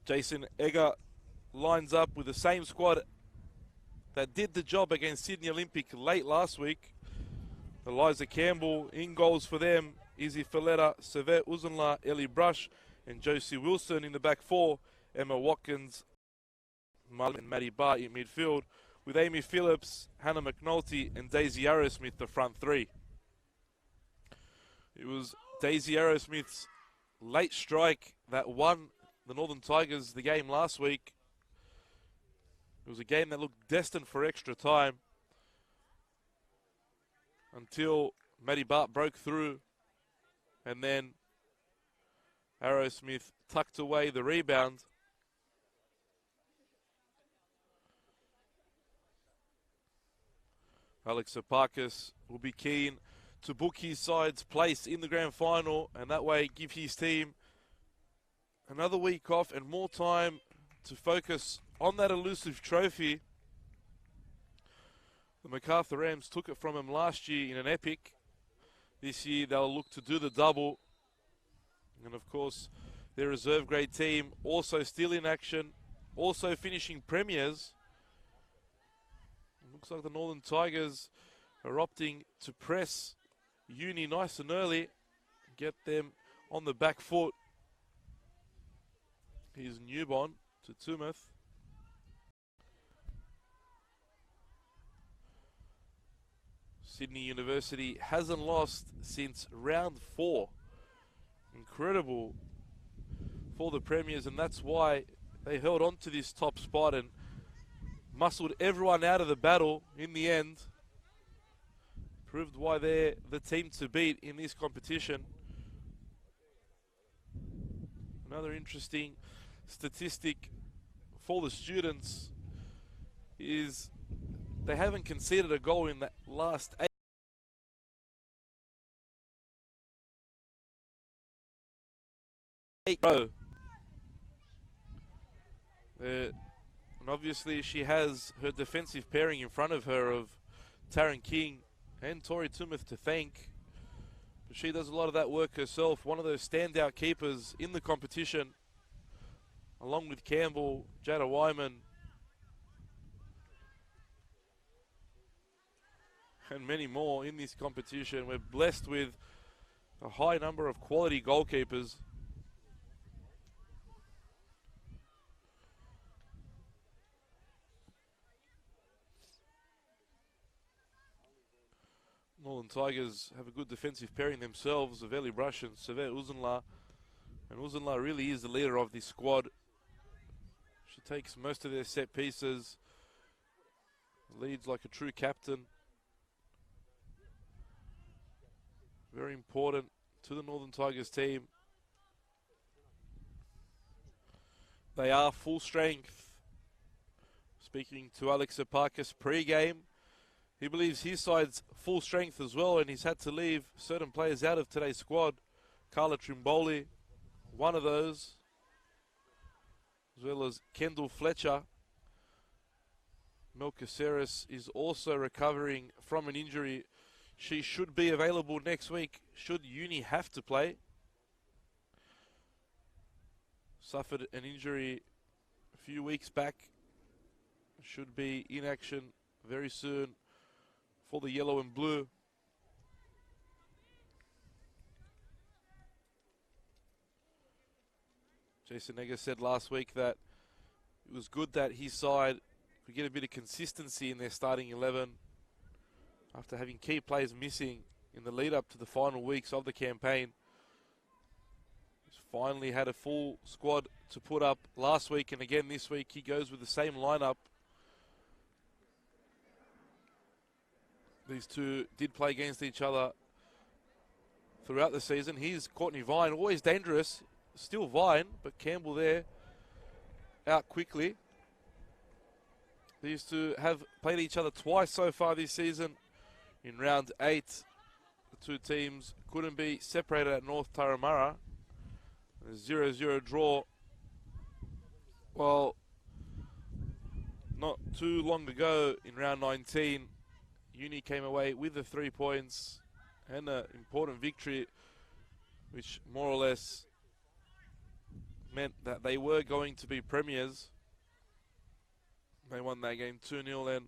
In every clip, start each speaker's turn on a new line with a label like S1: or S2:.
S1: Jason Egger lines up with the same squad that did the job against Sydney Olympic late last week. Eliza Campbell in goals for them. Izzy Filletta, Savet Uzunla, Ellie Brush, and Josie Wilson in the back four. Emma Watkins, and Maddie Barr in midfield, with Amy Phillips, Hannah McNulty, and Daisy Arrowsmith the front three. It was Daisy Arrowsmith's late strike that won the Northern Tigers the game last week. It was a game that looked destined for extra time until Maddie Bart broke through, and then Arrowsmith tucked away the rebound. Alex Apakis will be keen to book his side's place in the grand final, and that way give his team another week off and more time to focus on that elusive trophy. The MacArthur Rams took it from him last year in an epic. This year they'll look to do the double. And of course, their reserve grade team also still in action, also finishing premiers. It looks like the Northern Tigers are opting to press Uni nice and early, get them on the back foot. Here's Newbon to Tumeth. Sydney University hasn't lost since round 4. Incredible for the Premiers, and that's why they held on to this top spot and muscled everyone out of the battle in the end. Proved why they're the team to beat in this competition. Another interesting statistic for the students is they haven't conceded a goal in the last 8 row. And obviously she has her defensive pairing in front of her of Taryn King and Tori Tumeth to thank. But she does a lot of that work herself. One of those standout keepers in the competition, along with Campbell, Jada Wyman, and many more in this competition. We're blessed with a high number of quality goalkeepers. Northern Tigers have a good defensive pairing themselves of Ellie Brush and Savet Uzunla. And Uzunla really is the leader of this squad. She takes most of their set pieces, leads like a true captain. Very important to the Northern Tigers team. They are full strength. Speaking to Alex Apakis pre-game, he believes his side's full strength as well, and he's had to leave certain players out of today's squad. Carla Trimboli, one of those, as well as Kendall Fletcher. Mel Caceres is also recovering from an injury. She should be available next week should Uni have to play. Suffered an injury a few weeks back. Should be in action very soon for the yellow and blue. Jason Egger said last week that it was good that his side could get a bit of consistency in their starting 11 after having key players missing in the lead up to the final weeks of the campaign. He's finally had a full squad to put up last week, and again this week he goes with the same lineup. These two did play against each other throughout the season. Here's Courtney Vine, always dangerous. Still Vine, but Campbell there out quickly. These two have played each other twice so far this season. In round 8, the two teams couldn't be separated at North Turramurra. A 0-0 draw. Well, not too long ago in round 19, Uni came away with the 3 points and an important victory, which more or less meant that they were going to be premiers. They won that game 2-0 and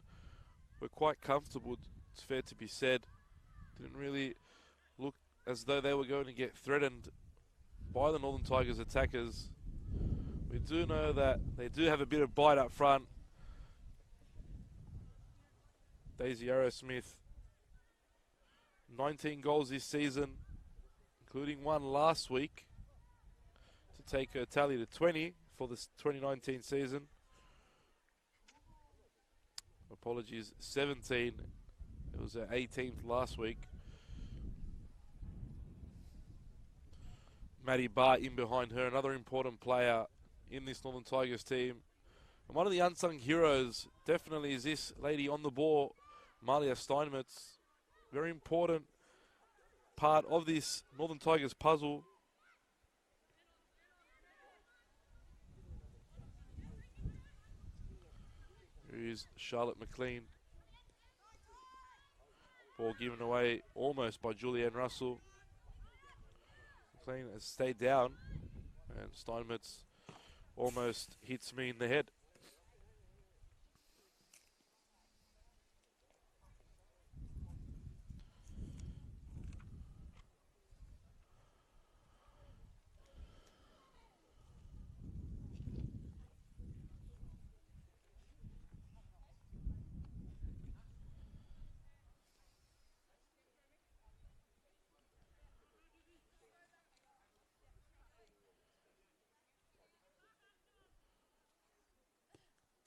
S1: were quite comfortable, it's fair to be said. Didn't really look as though they were going to get threatened by the Northern Tigers attackers. We do know that they do have a bit of bite up front. Daisy Arrowsmith, 19 goals this season, including one last week, to take her tally to 20 for this 2019 season. Apologies, 17. It was her 18th last week. Maddie Bart in behind her, another important player in this Northern Tigers team. And one of the unsung heroes definitely is this lady on the ball, Malia Steinmetz. Very important part of this Northern Tigers puzzle. Here is Charlotte McLean. Ball given away almost by Julianne Russell. McLean has stayed down, and Steinmetz almost hits me in the head.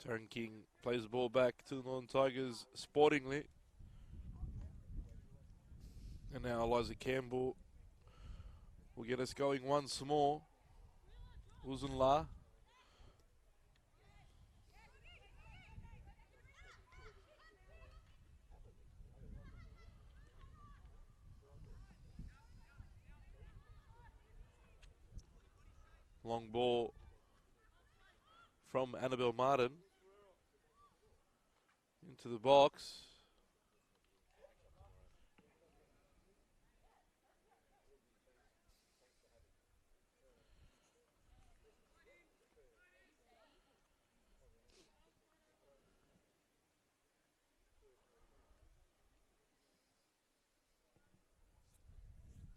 S1: Taryn King plays the ball back to the Northern Tigers sportingly. And now Eliza Campbell will get us going once more. Uzunla. Long ball from Annabelle Martin into the box.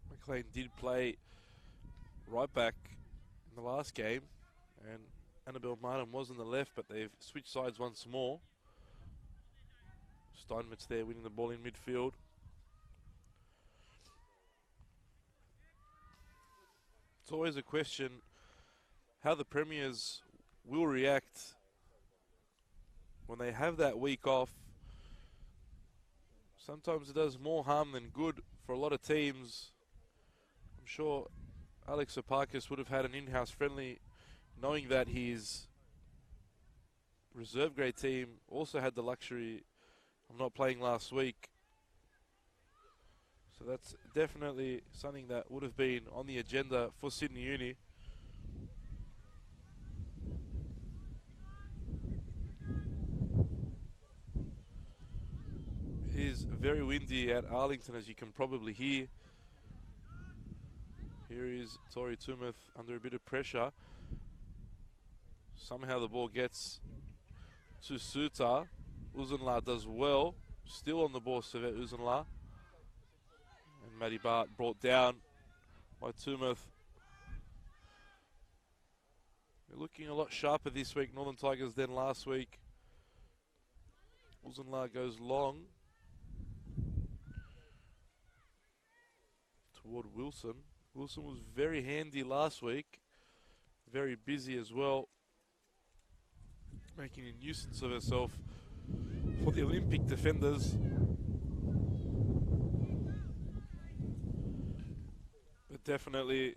S1: McLean did play right back in the last game, and Annabelle Martin was on the left, but they've switched sides once more. Steinmetz there winning the ball in midfield. It's always a question how the Premiers will react when they have that week off. Sometimes it does more harm than good for a lot of teams. I'm sure Alex Opakis would have had an in-house friendly, knowing that his reserve grade team also had the luxury of not playing last week. So that's definitely something that would have been on the agenda for Sydney Uni. It is very windy at Arlington, as you can probably hear. Here is Tori Tumeth under a bit of pressure. Somehow the ball gets to Suta. Uzunla does well. Still on the ball, Servet Uzunla. And Maddie Bart brought down by Tumeth. They're looking a lot sharper this week, Northern Tigers, than last week. Uzunla goes long toward Wilson. Wilson was very handy last week. Very busy as well, making a nuisance of herself for the Olympic defenders. But definitely,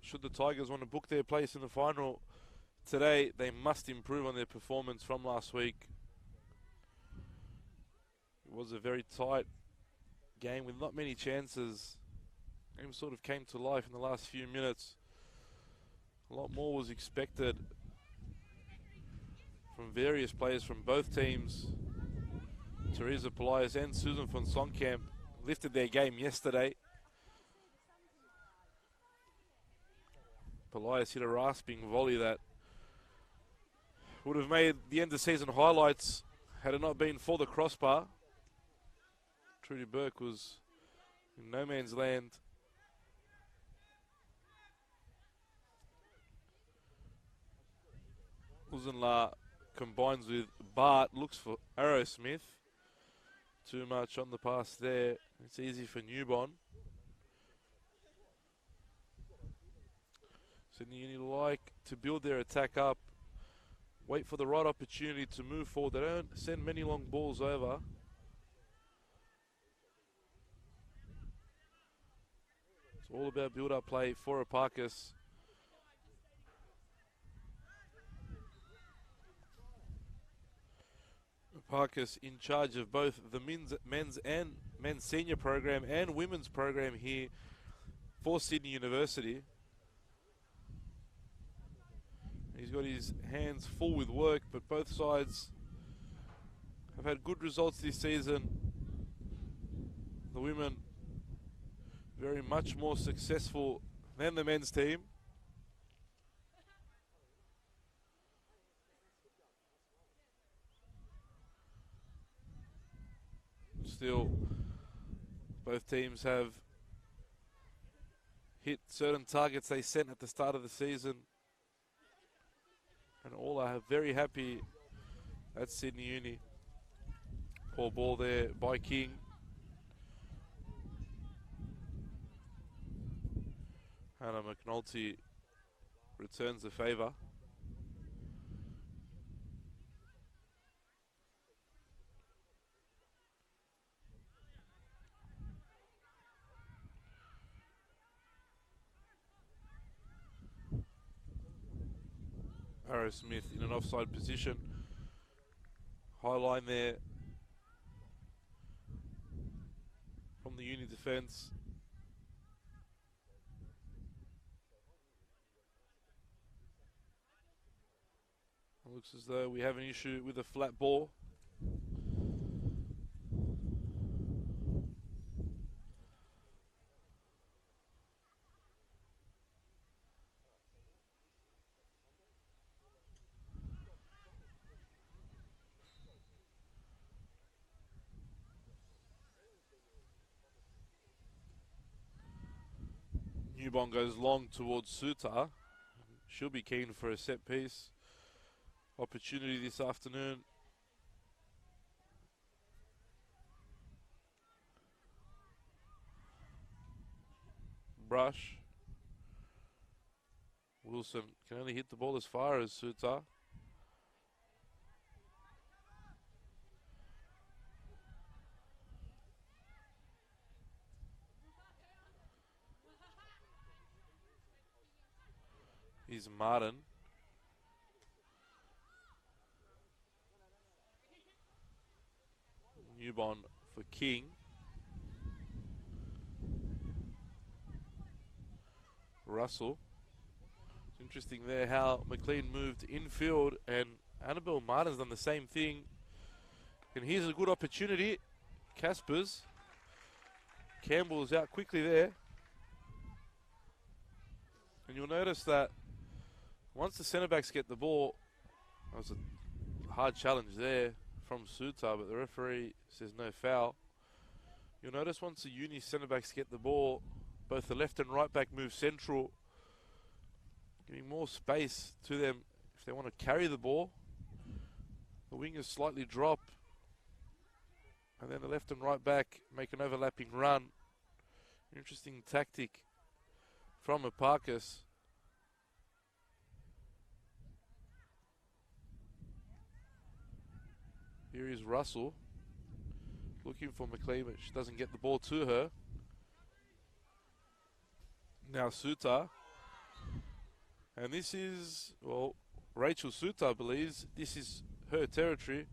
S1: should the Tigers want to book their place in the final today, they must improve on their performance from last week. It was a very tight game with not many chances. Game sort of came to life in the last few minutes. A lot more was expected from various players from both teams. Teresa Polias and Susan von Sonkamp lifted their game yesterday. Polias hit a rasping volley that would have made the end of season highlights had it not been for the crossbar. Trudy Burke was in no man's land. Uzenla combines with Bart, looks for Arrowsmith. Too much on the pass there. It's easy for Newbon. Sydney Uni like to build their attack up. Wait for the right opportunity to move forward. They don't send many long balls over. It's all about build-up play for Epakis. Epakis in charge of both the men's senior program and women's program here for Sydney University. He's got his hands full with work, but both sides have had good results this season. The women very much more successful than the men's team. Still, both teams have hit certain targets they set at the start of the season. And all are very happy at Sydney Uni. Poor ball there by King. Hannah McNulty returns the favour. Arrowsmith in an offside position. High line there from the Uni defence. Looks as though we have an issue with a flat ball. Newbon goes long towards Sutar. She'll be keen for a set piece opportunity this afternoon. Brush. Wilson can only hit the ball as far as Sutar. He's Martin. Newbon for King. Russell. It's interesting there how McLean moved infield and Annabelle Martin's done the same thing. And here's a good opportunity. Caspers. Campbell's out quickly there. And you'll notice that once the centre backs get the ball, that was a hard challenge there from Sutar, but the referee says no foul. You'll notice once the Uni centre backs get the ball, both the left and right back move central, giving more space to them if they want to carry the ball. The wingers slightly drop, and then the left and right back make an overlapping run. Interesting tactic from Epakis. Here is Russell looking for McLean, but she doesn't get the ball to her. Now Sutar. And this is, well, Rachel Sutar believes this is her territory.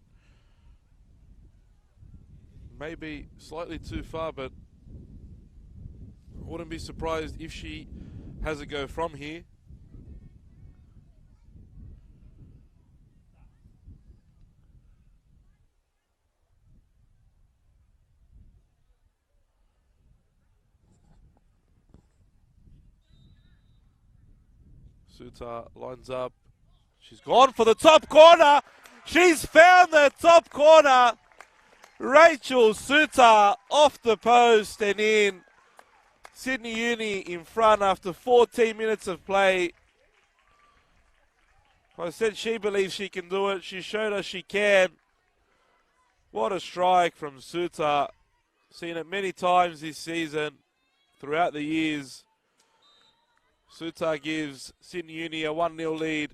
S1: Maybe slightly too far, but I wouldn't be surprised if she has a go from here. Suter lines up. She's gone for the top corner. She's found the top corner. Rachel Suter off the post and in. Sydney Uni in front after 14 minutes of play. I said she believes she can do it. She showed us she can. What a strike from Suter. Seen it many times this season, throughout the years. Suter gives Sydney Uni a 1-0 lead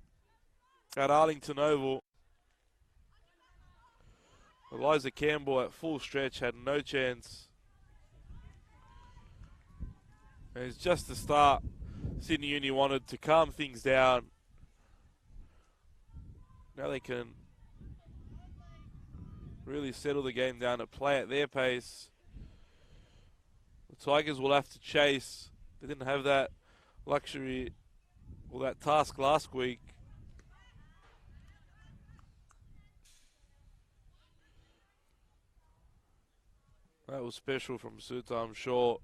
S1: at Arlington Oval. Eliza Campbell at full stretch had no chance. And it's just the start. Sydney Uni wanted to calm things down. Now they can really settle the game down and play at their pace. The Tigers will have to chase. They didn't have that luxury or that task last week. That was special from Suter. I'm sure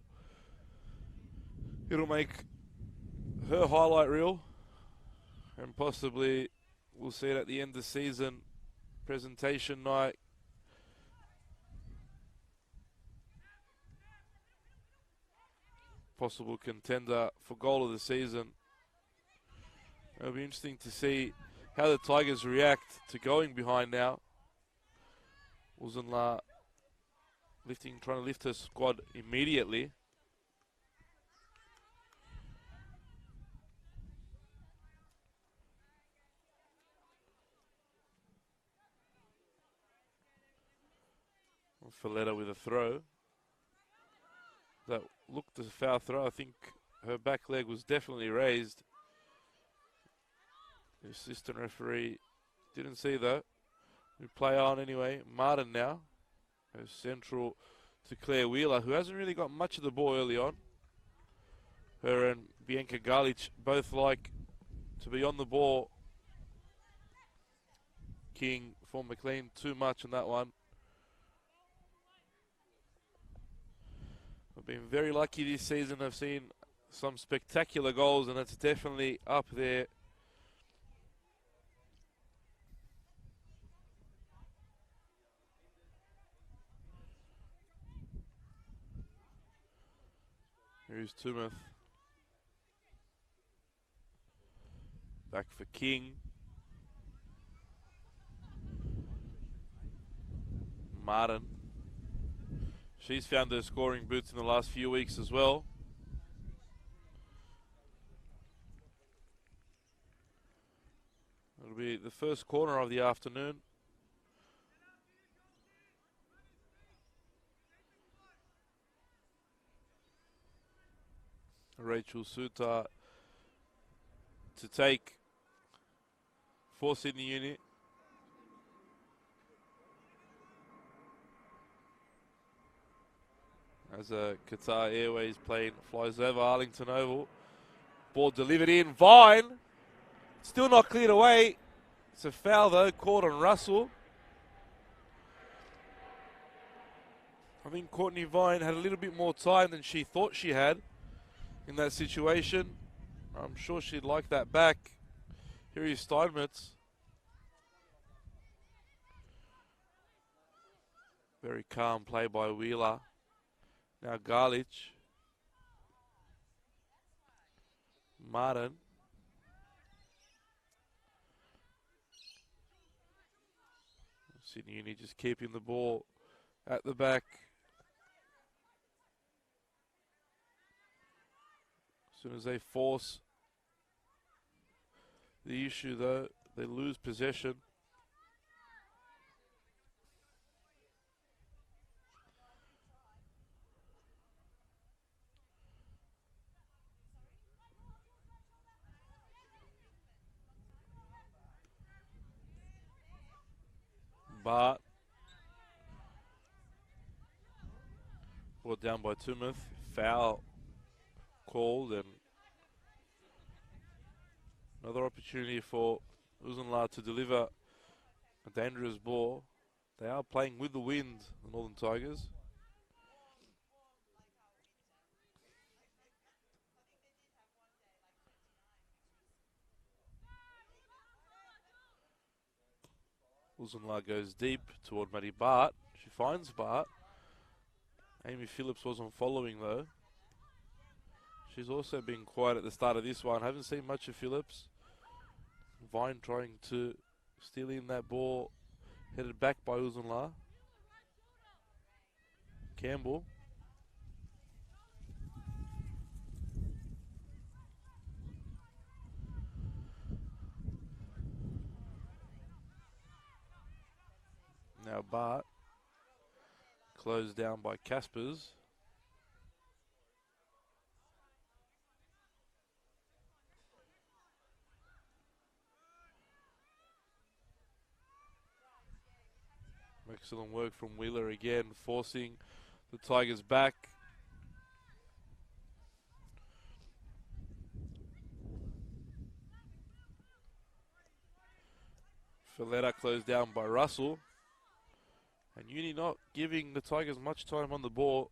S1: it'll make her highlight reel, and possibly we'll see it at the end of the season. Presentation night. Possible contender for goal of the season. It'll be interesting to see how the Tigers react to going behind now. Uzunla trying to lift her squad immediately. Filletta with a throw. That looked as a foul throw. I think her back leg was definitely raised. The assistant referee didn't see that. We play on anyway. Martin now goes central to Claire Wheeler, who hasn't really got much of the ball early on. Her and Bianca Garlich both like to be on the ball. King for McLean too much on that one. I've been very lucky this season. I've seen some spectacular goals, and it's definitely up there. Here's Tumeth. Back for King. Martin. She's found her scoring boots in the last few weeks as well. It'll be the first corner of the afternoon. Rachel Suter to take for Sydney Uni. As a Qatar Airways plane flies over Arlington Oval. Ball delivered in. Vine. Still not cleared away. It's a foul though, caught on Russell. I think Courtney Vine had a little bit more time than she thought she had in that situation. I'm sure she'd like that back. Here is Steinmetz. Very calm play by Wheeler. Now Garlich. Martin. Sydney Uni just keeping the ball at the back. As soon as they force the issue though, they lose possession. But brought down by Tumeth. Foul called, and another opportunity for Uzunla to deliver a dangerous ball. They are playing with the wind, the Northern Tigers. Uzunla goes deep toward Maddie Bart. She finds Bart. Amy Phillips wasn't following though. She's also been quiet at the start of this one. Haven't seen much of Phillips. Vine trying to steal in that ball. Headed back by Uzunla. Campbell. Now Bart. Closed down by Caspers. Excellent work from Wheeler again, forcing the Tigers back. Filletta closed down by Russell. And Uni not giving the Tigers much time on the ball.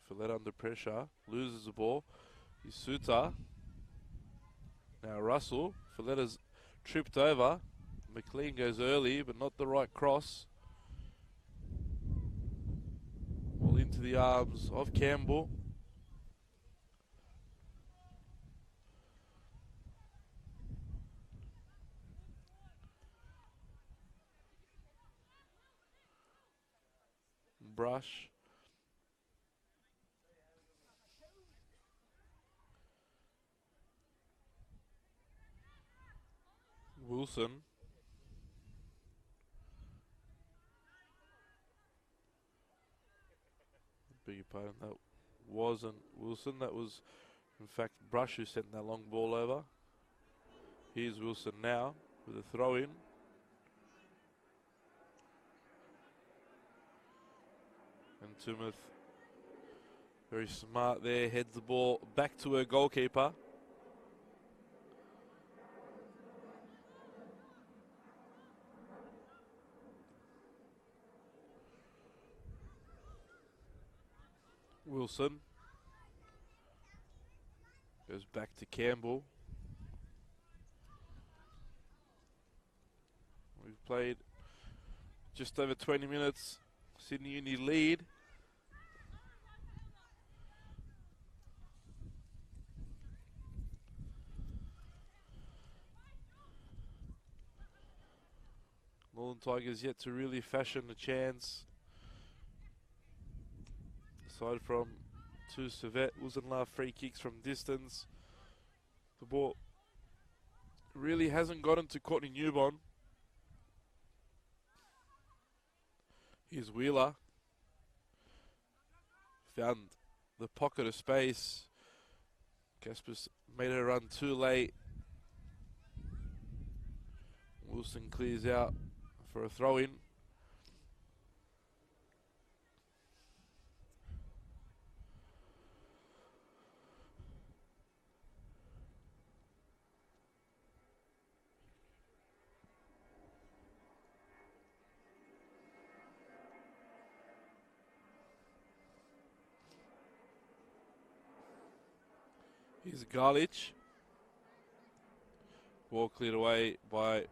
S1: Filletta under pressure, loses the ball. Isuta. Now Russell. Filletta's tripped over. McLean goes early, but not the right cross. Ball into the arms of Campbell. Brush. Wilson. Beg your pardon, that wasn't Wilson. That was, in fact, Brush who sent that long ball over. Here's Wilson now with a throw in. And Timoth, very smart there, heads the ball back to her goalkeeper. Wilson goes back to Campbell. We've played just over 20 minutes. Sydney Uni lead. Northern Tigers yet to really fashion a chance. Aside from two Servette, Uzunla free kicks from distance. The ball really hasn't gotten to Courtney Newbon. Here's Wheeler. Found the pocket of space. Casper's made her run too late. Wilson clears out for a throw in. Here's Garlich. Ball cleared away by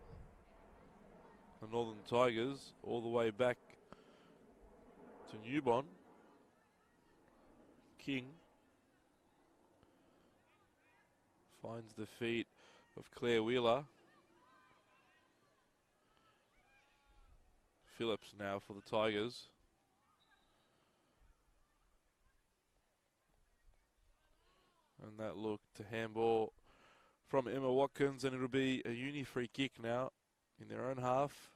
S1: the Northern Tigers, all the way back to Newbon. King finds the feet of Claire Wheeler. Phillips now for the Tigers. And that look to handball from Emma Watkins, and it'll be a Uni free kick now in their own half.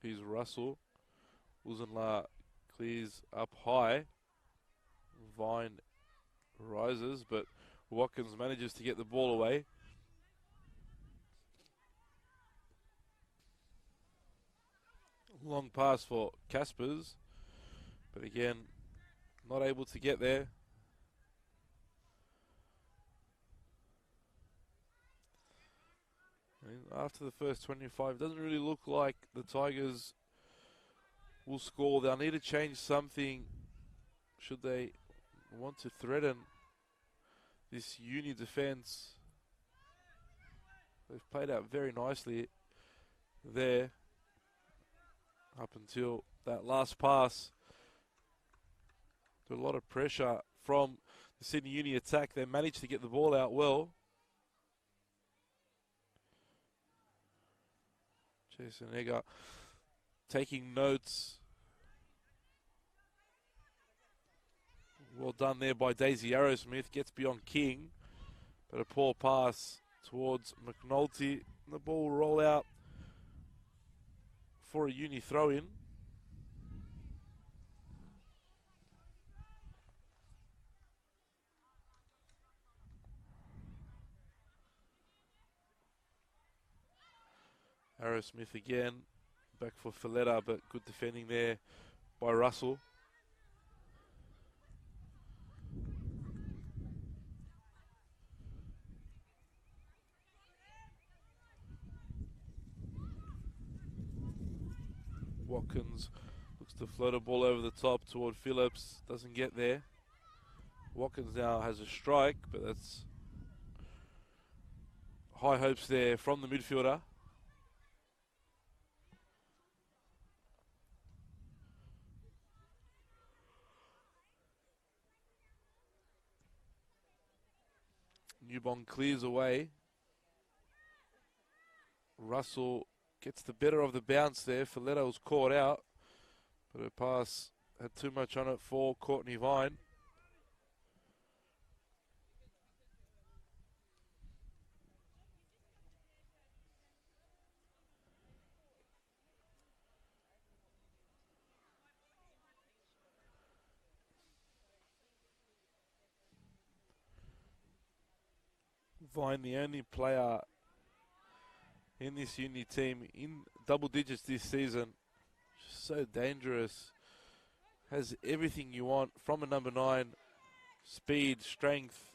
S1: Here's Russell. Uzunla clears up high. Vine rises, but Watkins manages to get the ball away. Long pass for Caspers, but again, not able to get there. After the first 25, it doesn't really look like the Tigers will score. They'll need to change something should they want to threaten this Uni defence. They've played out very nicely there up until that last pass. Got a lot of pressure from the Sydney Uni attack. They managed to get the ball out well. Jason Egger taking notes. Well done there by Daisy Arrowsmith. Gets beyond King. But a poor pass towards McNulty. The ball will roll out for a Uni throw-in. Arrowsmith again. Back for Filletta, but good defending there by Russell. Watkins looks to float a ball over the top toward Phillips. Doesn't get there. Watkins now has a strike, but that's high hopes there from the midfielder. Newbon clears away. Russell gets the better of the bounce there. Filletta was caught out, but her pass had too much on it for Courtney Vine. Vine, the only player in this Uni team in double digits this season. So dangerous. Has everything you want from a number 9. Speed, strength,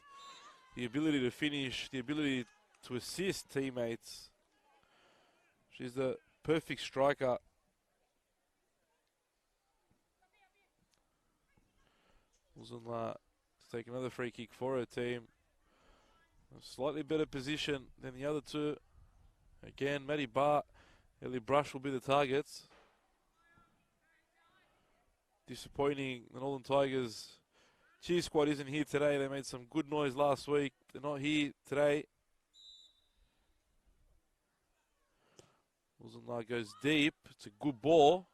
S1: the ability to finish, the ability to assist teammates. She's the perfect striker. Uzunla to take another free kick for her team. A slightly better position than the other two. Again, Maddie Bart, Ellie Brush will be the targets. Disappointing, the Northern Tigers cheer squad isn't here today. They made some good noise last week. They're not here today. Uzunla goes deep. It's a good ball.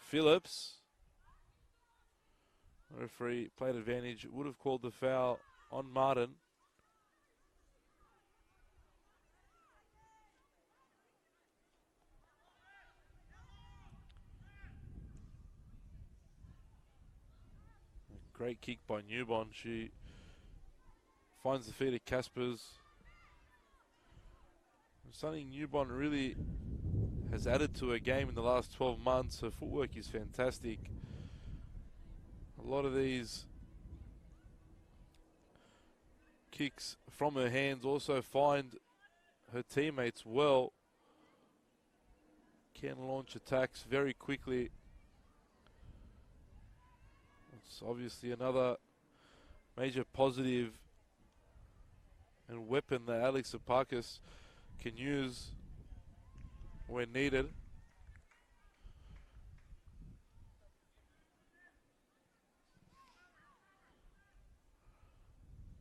S1: Phillips. Referee played advantage. Would have called the foul on Martin. Great kick by Newbon. She finds the feet of Caspers. Something Newbon really has added to her game in the last 12 months. Her footwork is fantastic. A lot of these kicks from her hands also find her teammates well. Can launch attacks very quickly. It's obviously another major positive and weapon that Alex Apakis can use when needed.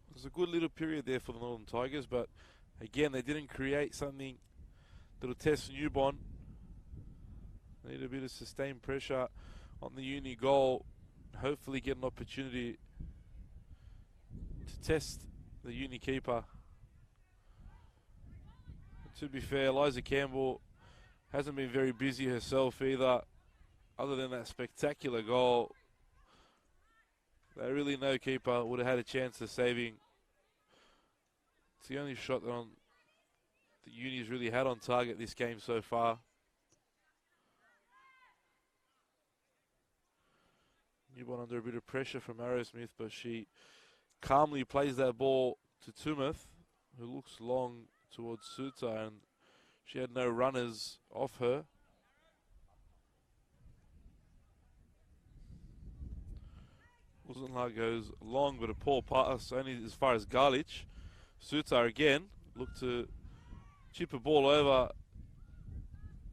S1: It was a good little period there for the Northern Tigers, but again, they didn't create something that'll test Newbon. They need a bit of sustained pressure on the Uni goal. Hopefully get an opportunity to test the Uni keeper. To be fair, Liza Campbell hasn't been very busy herself either, other than that spectacular goal. Really no keeper would have had a chance of saving. It's the only shot that the Uni's really had on target this game so far. Newbon under a bit of pressure from Arrowsmith, but she calmly plays that ball to Tumeth, who looks long towards Suter, and she had no runners off her. Uzenla goes long, but a poor pass, only as far as Garlich. Suter again looked to chip a ball over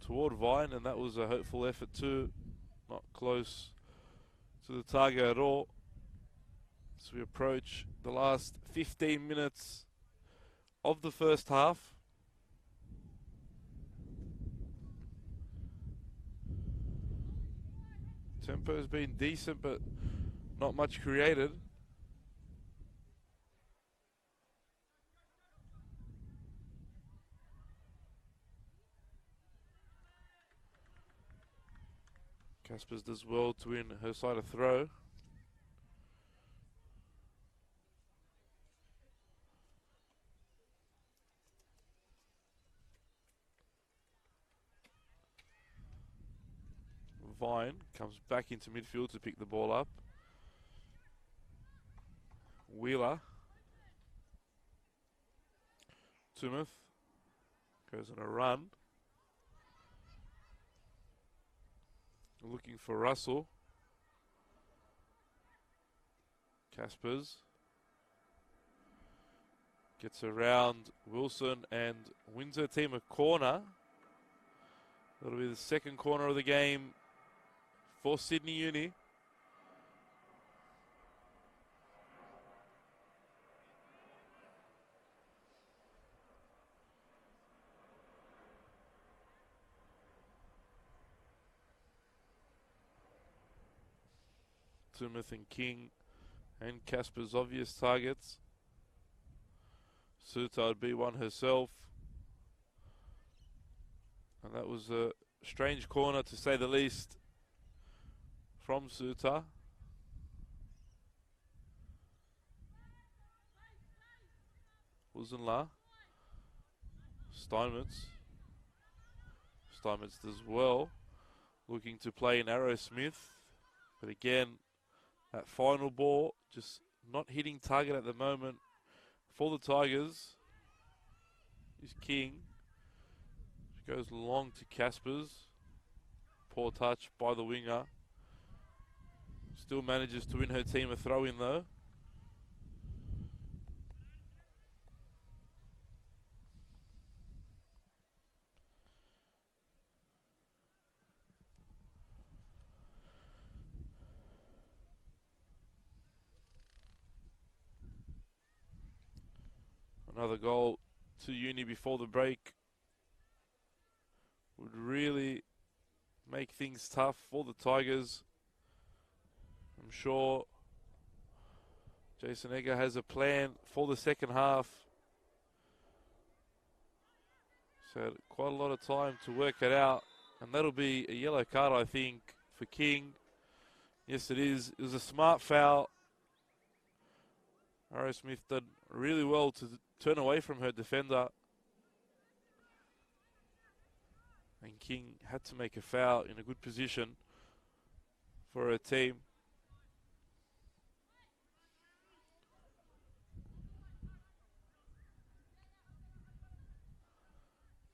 S1: toward Vine, and that was a hopeful effort too. Not close to the target at all. As we approach the last 15 minutes of the first half. Tempo's been decent, but not much created. Caspers does well to win her side of throw. Vine comes back into midfield to pick the ball up. Wheeler. Tumeth goes on a run. Looking for Russell. Caspers gets around Wilson and wins her team a corner. That'll be the second corner of the game for Sydney Uni. Tumeth and King and Casper's obvious targets. Suter would be one herself. And that was a strange corner, to say the least, from Suter. Uzenla. Steinmetz. Steinmetz does well. Looking to play in Arrowsmith. But again, that final ball just not hitting target at the moment for the Tigers is King. She goes long to Caspers. Poor touch by the winger. Still manages to win her team a throw-in though. Another goal to Uni before the break would really make things tough for the Tigers. I'm sure Jason Egger has a plan for the second half. So quite a lot of time to work it out. And that'll be a yellow card, I think, for King. Yes, it is. It was a smart foul. Arrowsmith did really well to turn away from her defender. And King had to make a foul in a good position for her team.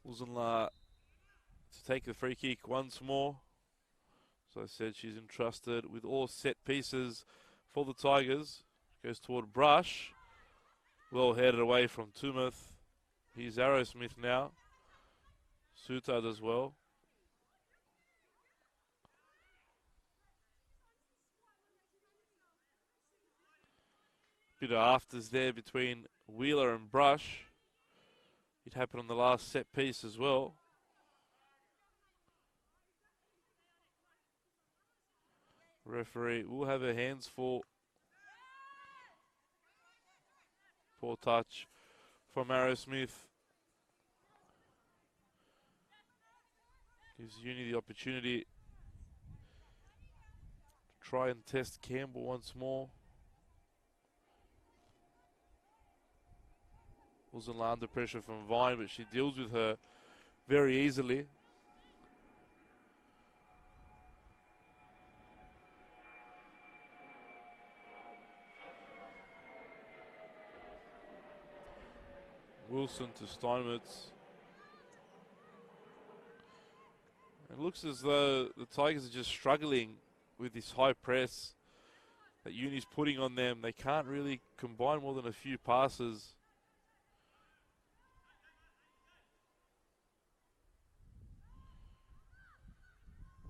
S1: Uzenla to take the free kick once more. As I said, she's entrusted with all set pieces for the Tigers. Goes toward Brush. Well headed away from Tumeth. Here's Arrowsmith now. Suter does well. Bit of afters there between Wheeler and Brush. It happened on the last set piece as well. Referee will have her hands full. Poor touch from Arrowsmith. Gives Uni the opportunity to try and test Campbell once more. Wasn't under pressure from Vine, but she deals with her very easily. Wilson to Steinmetz. It looks as though the Tigers are just struggling with this high press that Uni's putting on them. They can't really combine more than a few passes.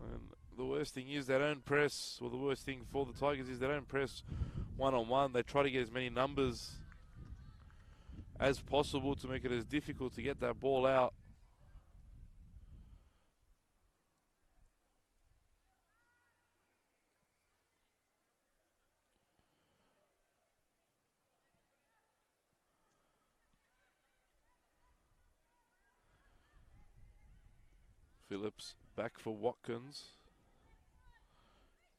S1: And the worst thing is they don't press, or the worst thing for the Tigers is they don't press one-on-one. They try to get as many numbers as possible to make it as difficult to get that ball out. Phillips back for Watkins.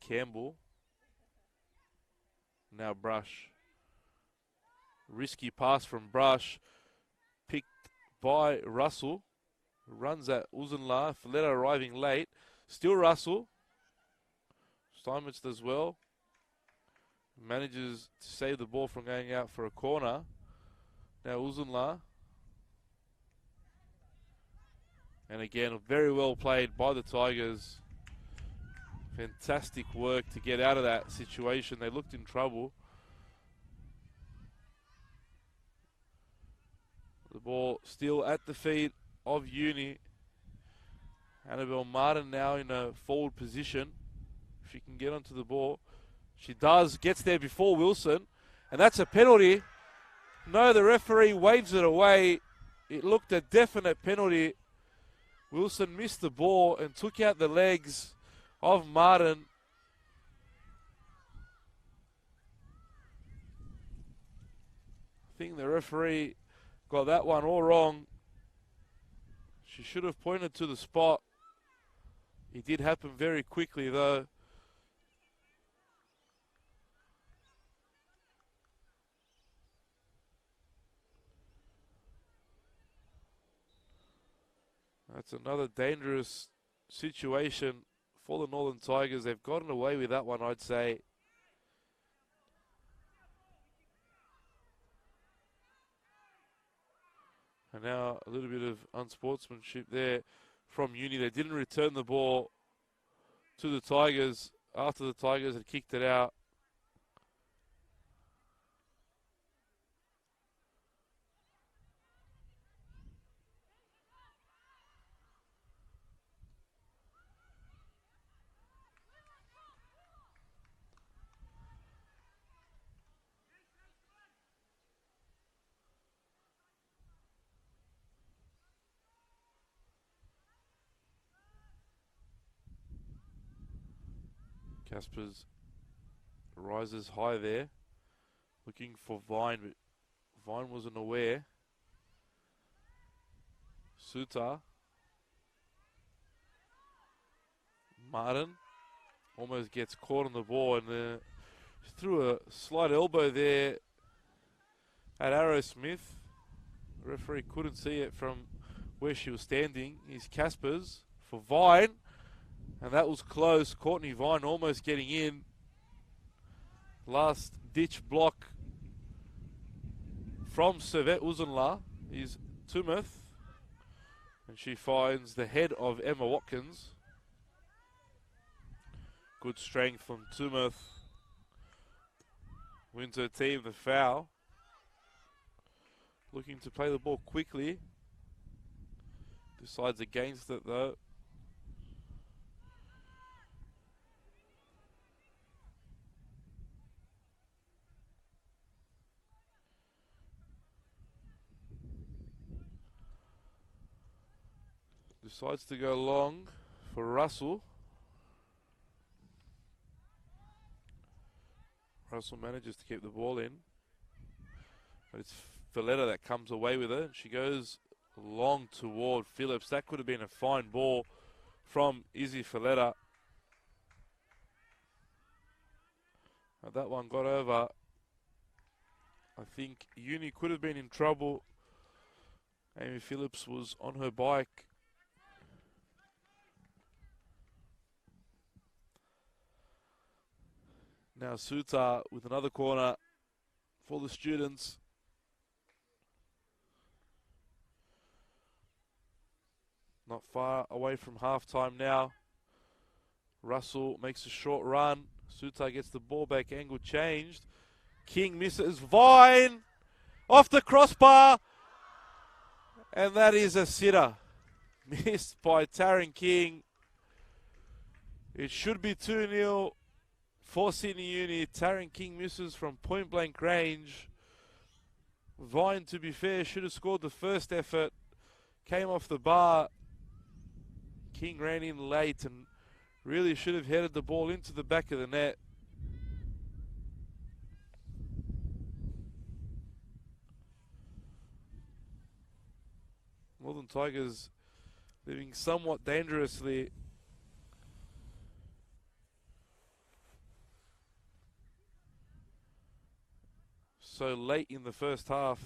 S1: Campbell. Now Brush. Risky pass from Brush. Picked by Russell. Runs at Uzunla. Filletta arriving late. Still Russell. Steinmetz does well. Manages to save the ball from going out for a corner. Now Uzunla. And again, very well played by the Tigers. Fantastic work to get out of that situation. They looked in trouble. The ball still at the feet of Uni. Annabelle Martin now in a forward position. If she can get onto the ball. She does, gets there before Wilson. And that's a penalty. No, the referee waves it away. It looked a definite penalty. Wilson missed the ball and took out the legs of Martin. I think the referee got that one all wrong. She should have pointed to the spot. It did happen very quickly though. That's another dangerous situation for the Northern Tigers. They've gotten away with that one, I'd say. And now a little bit of unsportsmanship there from Uni. They didn't return the ball to the Tigers after the Tigers had kicked it out. Caspers rises high there, looking for Vine, but Vine wasn't aware. Suta. Martin almost gets caught on the ball and threw a slight elbow there at Arrowsmith. The referee couldn't see it from where she was standing. Here's Caspers for Vine. And that was close. Courtney Vine almost getting in. Last ditch block from Servette Uzunla is Tumeth. And she finds the head of Emma Watkins. Good strength from Tumeth. Wins her team the foul. Looking to play the ball quickly. Decides against it though. Decides to go long for Russell. Russell manages to keep the ball in. But it's Filletta that comes away with it. She goes long toward Phillips. That could have been a fine ball from Izzy Filletta. That one got over. I think Uni could have been in trouble. Amy Phillips was on her bike. Now Suta with another corner for the students. Not far away from halftime now. Russell makes a short run. Sutar gets the ball back, angle changed. King misses. Vine off the crossbar. And that is a sitter. Missed by Taryn King. It should be 2-0 for Sydney Uni. Taryn King misses from point blank range. Vine, to be fair, should have scored the first effort. Came off the bar. King ran in late and really should have headed the ball into the back of the net. Northern Tigers living somewhat dangerously. So late in the first half.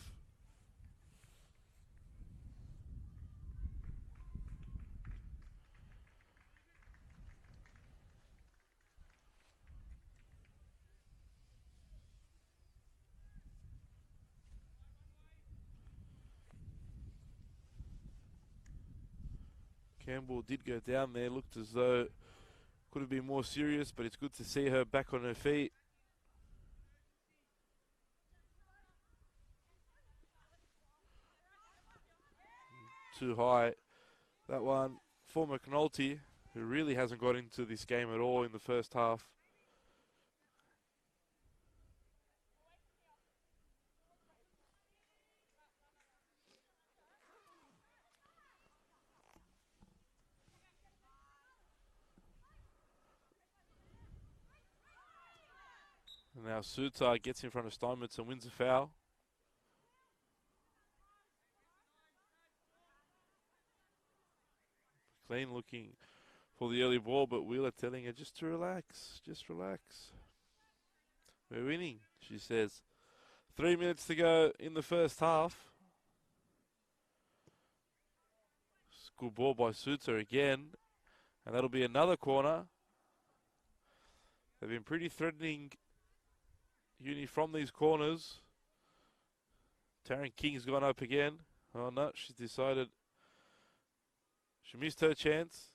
S1: Campbell did go down there, looked as though could have been more serious, but it's good to see her back on her feet. Too high. That one for McNulty, who really hasn't got into this game at all in the first half. And now Sutar gets in front of Steinmetz and wins a foul. McLean looking for the early ball, but Wheeler telling her just to relax, just relax. We're winning, she says. 3 minutes to go in the first half. Good ball by Sutar again, and that'll be another corner. They've been pretty threatening Uni from these corners. Taryn King's gone up again. Oh no, she's decided she missed her chance.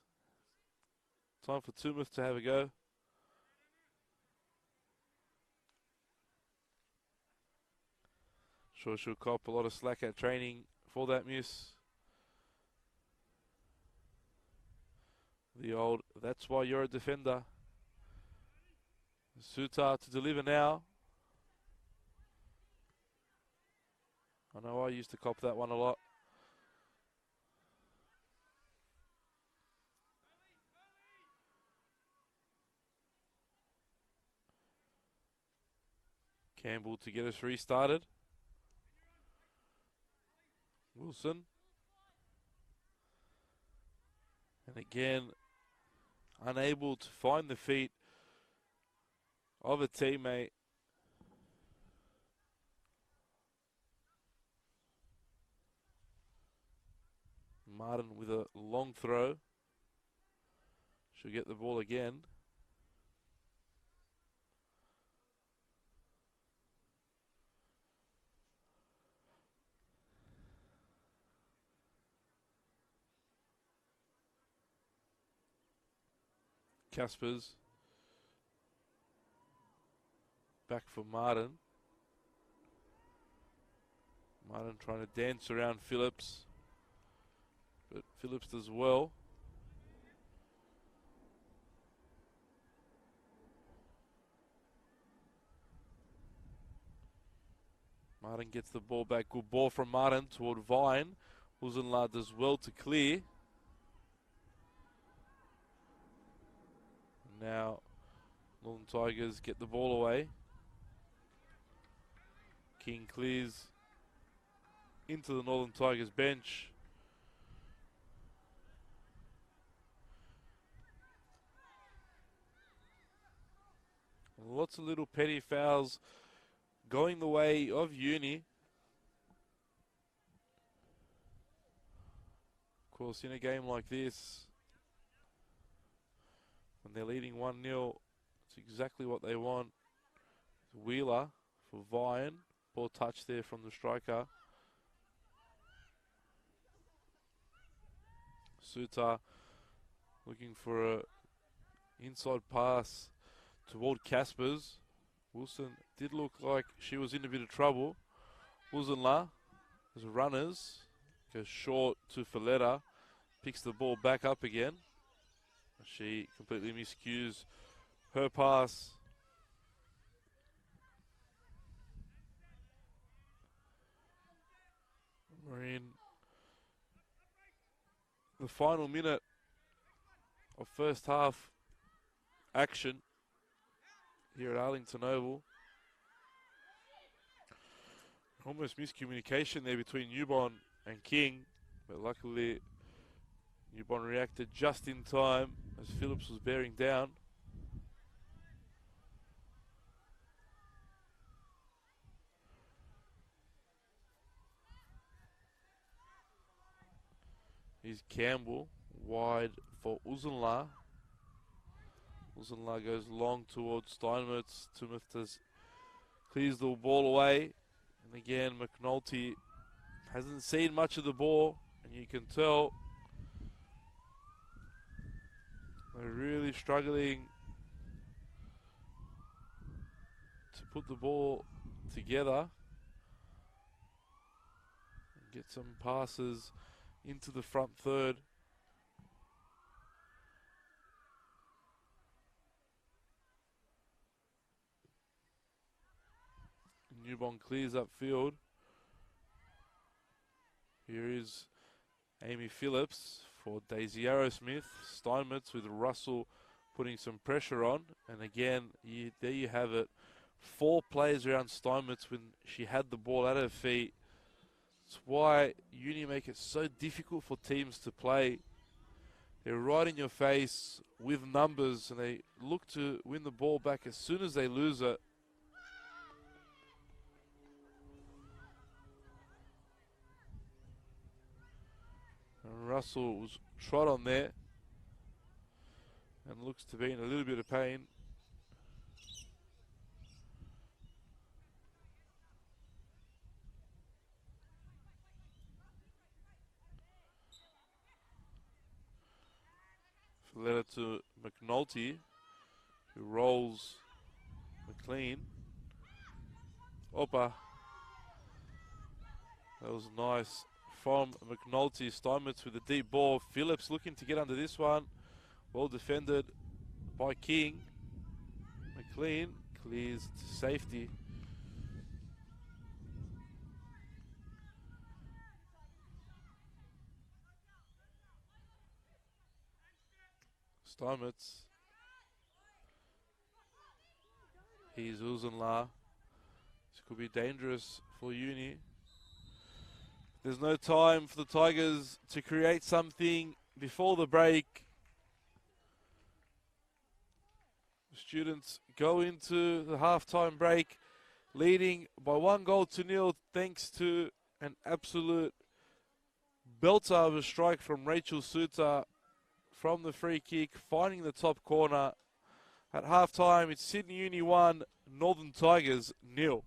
S1: Time for Tumouth to have a go. Sure, she'll cop a lot of slack at training for that miss. The old, that's why you're a defender. Sutar to deliver now. I know I used to cop that one a lot. Campbell to get us restarted. Wilson. And again, unable to find the feet of a teammate. Martin with a long throw. She'll get the ball again. Caspers. Back for Martin. Martin trying to dance around Phillips. But Phillips does well. Martin gets the ball back. Good ball from Martin toward Vine. Uzenla does well to clear. Now, Northern Tigers get the ball away. King clears into the Northern Tigers bench. Lots of little petty fouls going the way of Uni. Of course, in a game like this, when they're leading 1-0, it's exactly what they want. Wheeler for Vine. Ball touch there from the striker. Suter looking for a inside pass toward Caspers. Wilson did look like she was in a bit of trouble. Wilson-La, as runners, goes short to Filletta, picks the ball back up again. She completely miscues her pass. We're in the final minute of first half action here at Arlington Oval. Almost miscommunication there between Newbon and King, but luckily Newbon reacted just in time as Phillips was bearing down. Here's Campbell, wide for Uzunla. Uzunla goes long towards Steinmetz. Tumithas clears the ball away. And again, McNulty hasn't seen much of the ball, and you can tell they're really struggling to put the ball together and get some passes into the front third. Newbon clears upfield. Here is Amy Phillips for Daisy Arrowsmith. Steinmetz with Russell putting some pressure on. And again, there you have it. 4 players around Steinmetz when she had the ball at her feet. It's why Uni make it so difficult for teams to play. They're right in your face with numbers, and they look to win the ball back as soon as they lose it. And Russell was trot on there and looks to be in a little bit of pain. Letter to McNulty, who rolls McLean. Opa. That was nice from McNulty. Steinmetz with a deep ball. Phillips looking to get under this one. Well defended by King. McLean clears to safety. Steinmetz. Here's Uzunla. This could be dangerous for Uni. There's no time for the Tigers to create something before the break. The students go into the halftime break leading by 1-0 thanks to an absolute belter of a strike from Rachel Suter from the free kick, finding the top corner. At halftime, it's Sydney Uni 1, Northern Tigers 0.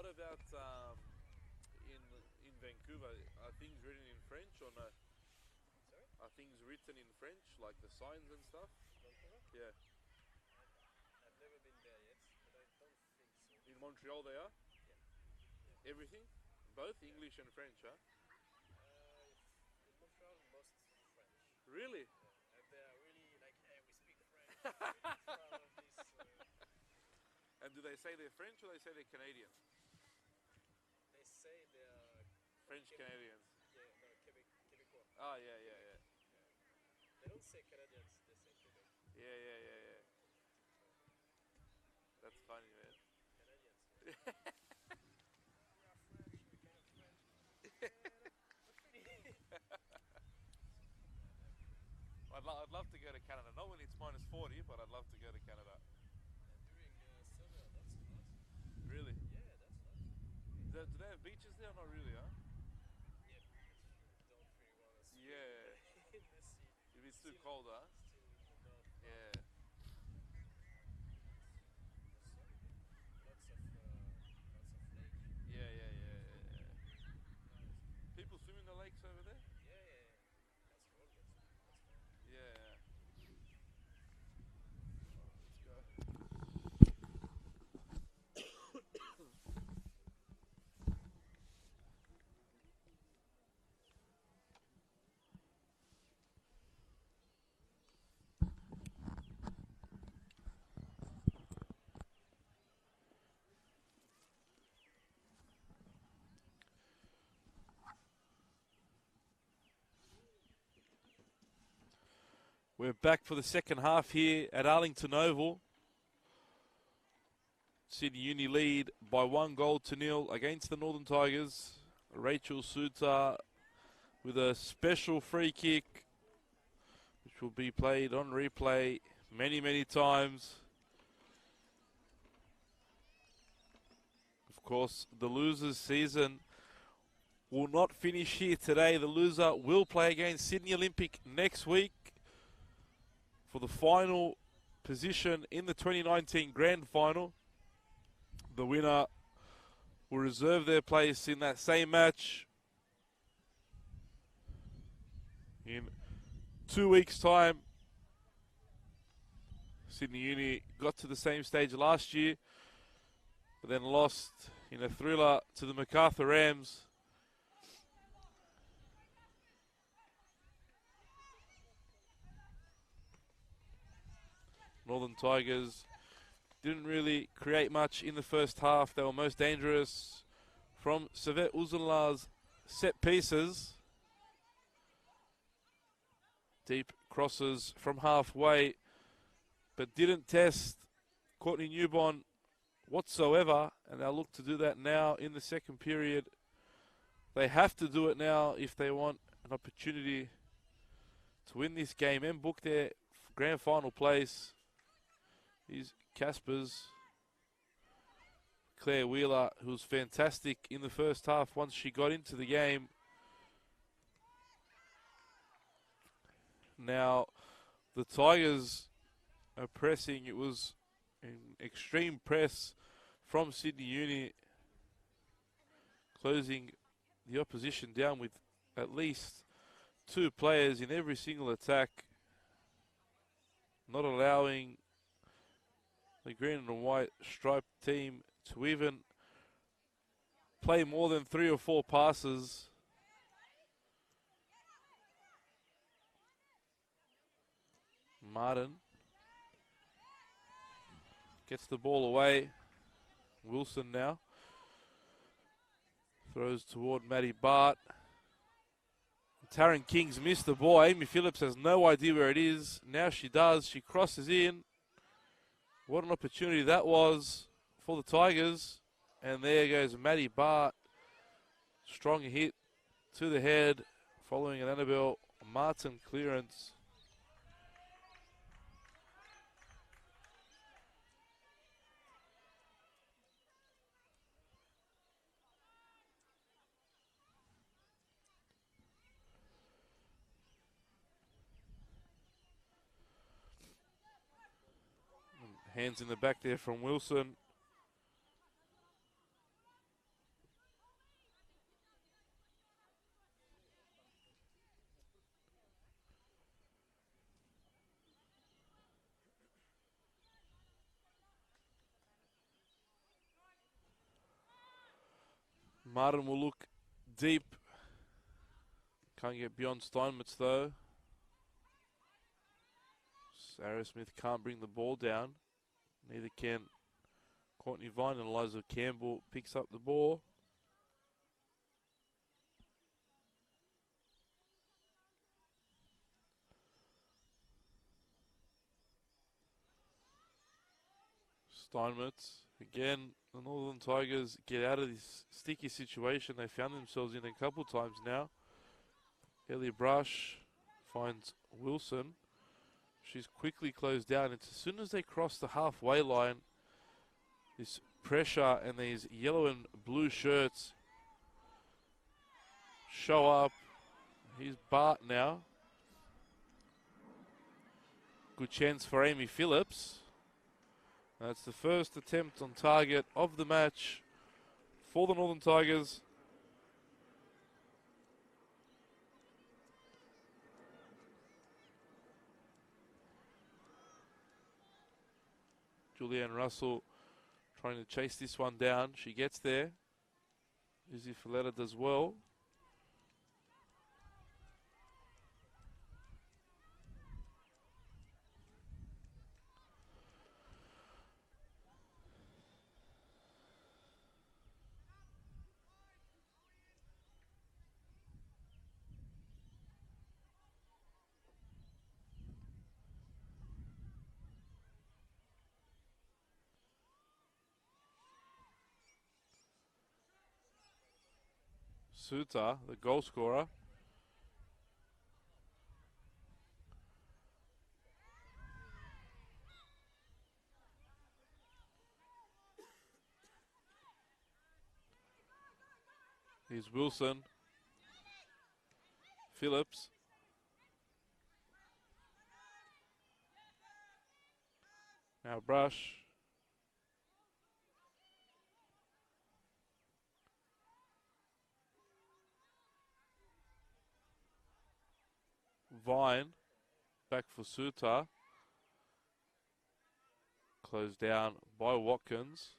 S1: about in Vancouver? Are things written in French or no?
S2: Sorry?
S1: Are things written in French, like the signs and stuff?
S2: Vancouver?
S1: Yeah.
S2: I've never been there yet, but I don't think so.
S1: In Montreal they are?
S2: Yeah.
S1: Everything? Both
S2: Yeah.
S1: English and French, huh?
S2: In Montreal, most French.
S1: Really?
S2: Yeah. And they are really like, hey, we speak French. We're really proud of this.
S1: And do they say they're French or they say they're Canadian?
S2: They say they are from
S1: French Canadians.
S2: Yeah, no, Quebecois.
S1: Oh, yeah, yeah,
S2: Quebec.
S1: yeah.
S2: Yeah. They don't say Canadians, they say Quebec.
S1: Yeah, yeah, yeah, yeah.
S2: So,
S1: That's
S2: we
S1: funny, man.
S2: Canadians, yeah. We are French, we're kind of French. Yeah, not really.
S1: I'd love to go to Canada. Not when it's minus 40, but I'd love to go to Canada.
S2: And during summer, that's hot.
S1: Really?
S2: Yeah, that's hot.
S1: Do they have beaches there? Not really, huh?
S2: Yeah, but you don't really want to swim
S1: Yeah.
S2: in the sea.
S1: If it's too
S2: Still,
S1: cold, huh?
S2: still not hot.
S1: Yeah.
S2: The sun, lots of lake.
S1: Yeah, yeah, yeah, yeah, yeah.
S2: Nice.
S1: People swim in the lakes over there?
S2: Yeah, yeah, yeah. That's cool. That's fun.
S1: Yeah, yeah. Let's go. We're back for the second half here at Arlington Oval. Sydney Uni lead by 1-0 against the Northern Tigers. Rachel Suter with a special free kick, which will be played on replay many, many times. Of course, the losers' season will not finish here today. The loser will play against Sydney Olympic next week for the final position in the 2019 Grand Final. The winner will reserve their place in that same match in 2 weeks' time. Sydney Uni got to the same stage last year, but then lost in a thriller to the MacArthur Rams. Northern Tigers didn't really create much in the first half. They were most dangerous from Savet Uzunla's set pieces. Deep crosses from halfway, but didn't test Courtney Newbon whatsoever, and they'll look to do that now in the second period. They have to do it now if they want an opportunity to win this game and book their grand final place. Is Casper's Claire Wheeler, who was fantastic in the first half once she got into the game. Now, the Tigers are pressing. It was an extreme press from Sydney Uni, closing the opposition down with at least 2 players in every single attack, not allowing the green and white striped team to even play more than 3 or 4 passes. Martin gets the ball away. Wilson now throws toward Maddie Bart. Taryn King's missed the ball. Amy Phillips has no idea where it is. Now she does. She crosses in. What an opportunity that was for the Tigers. And there goes Maddie Bart. Strong hit to the head following an Annabelle Martin clearance. Hands in the back there from Wilson. Martin will look deep. Can't get beyond Steinmetz though. Sarah Smith can't bring the ball down. Neither can Courtney Vine, and Eliza Campbell picks up the ball. Steinmetz. Again, the Northern Tigers get out of this sticky situation they found themselves in a couple times now. Ellie Brush finds Wilson. She's quickly closed down. It's as soon as they cross the halfway line, this pressure and these yellow and blue shirts show up. Here's Bart now. Good chance for Amy Phillips. That's the first attempt on target of the match for the Northern Tigers. Julianne Russell trying to chase this one down. She gets there. Izzy Folletta does well. Suter, the goal scorer. Here's Wilson. Phillips. Now Brush. Vine. Back for Suter. Closed down by Watkins.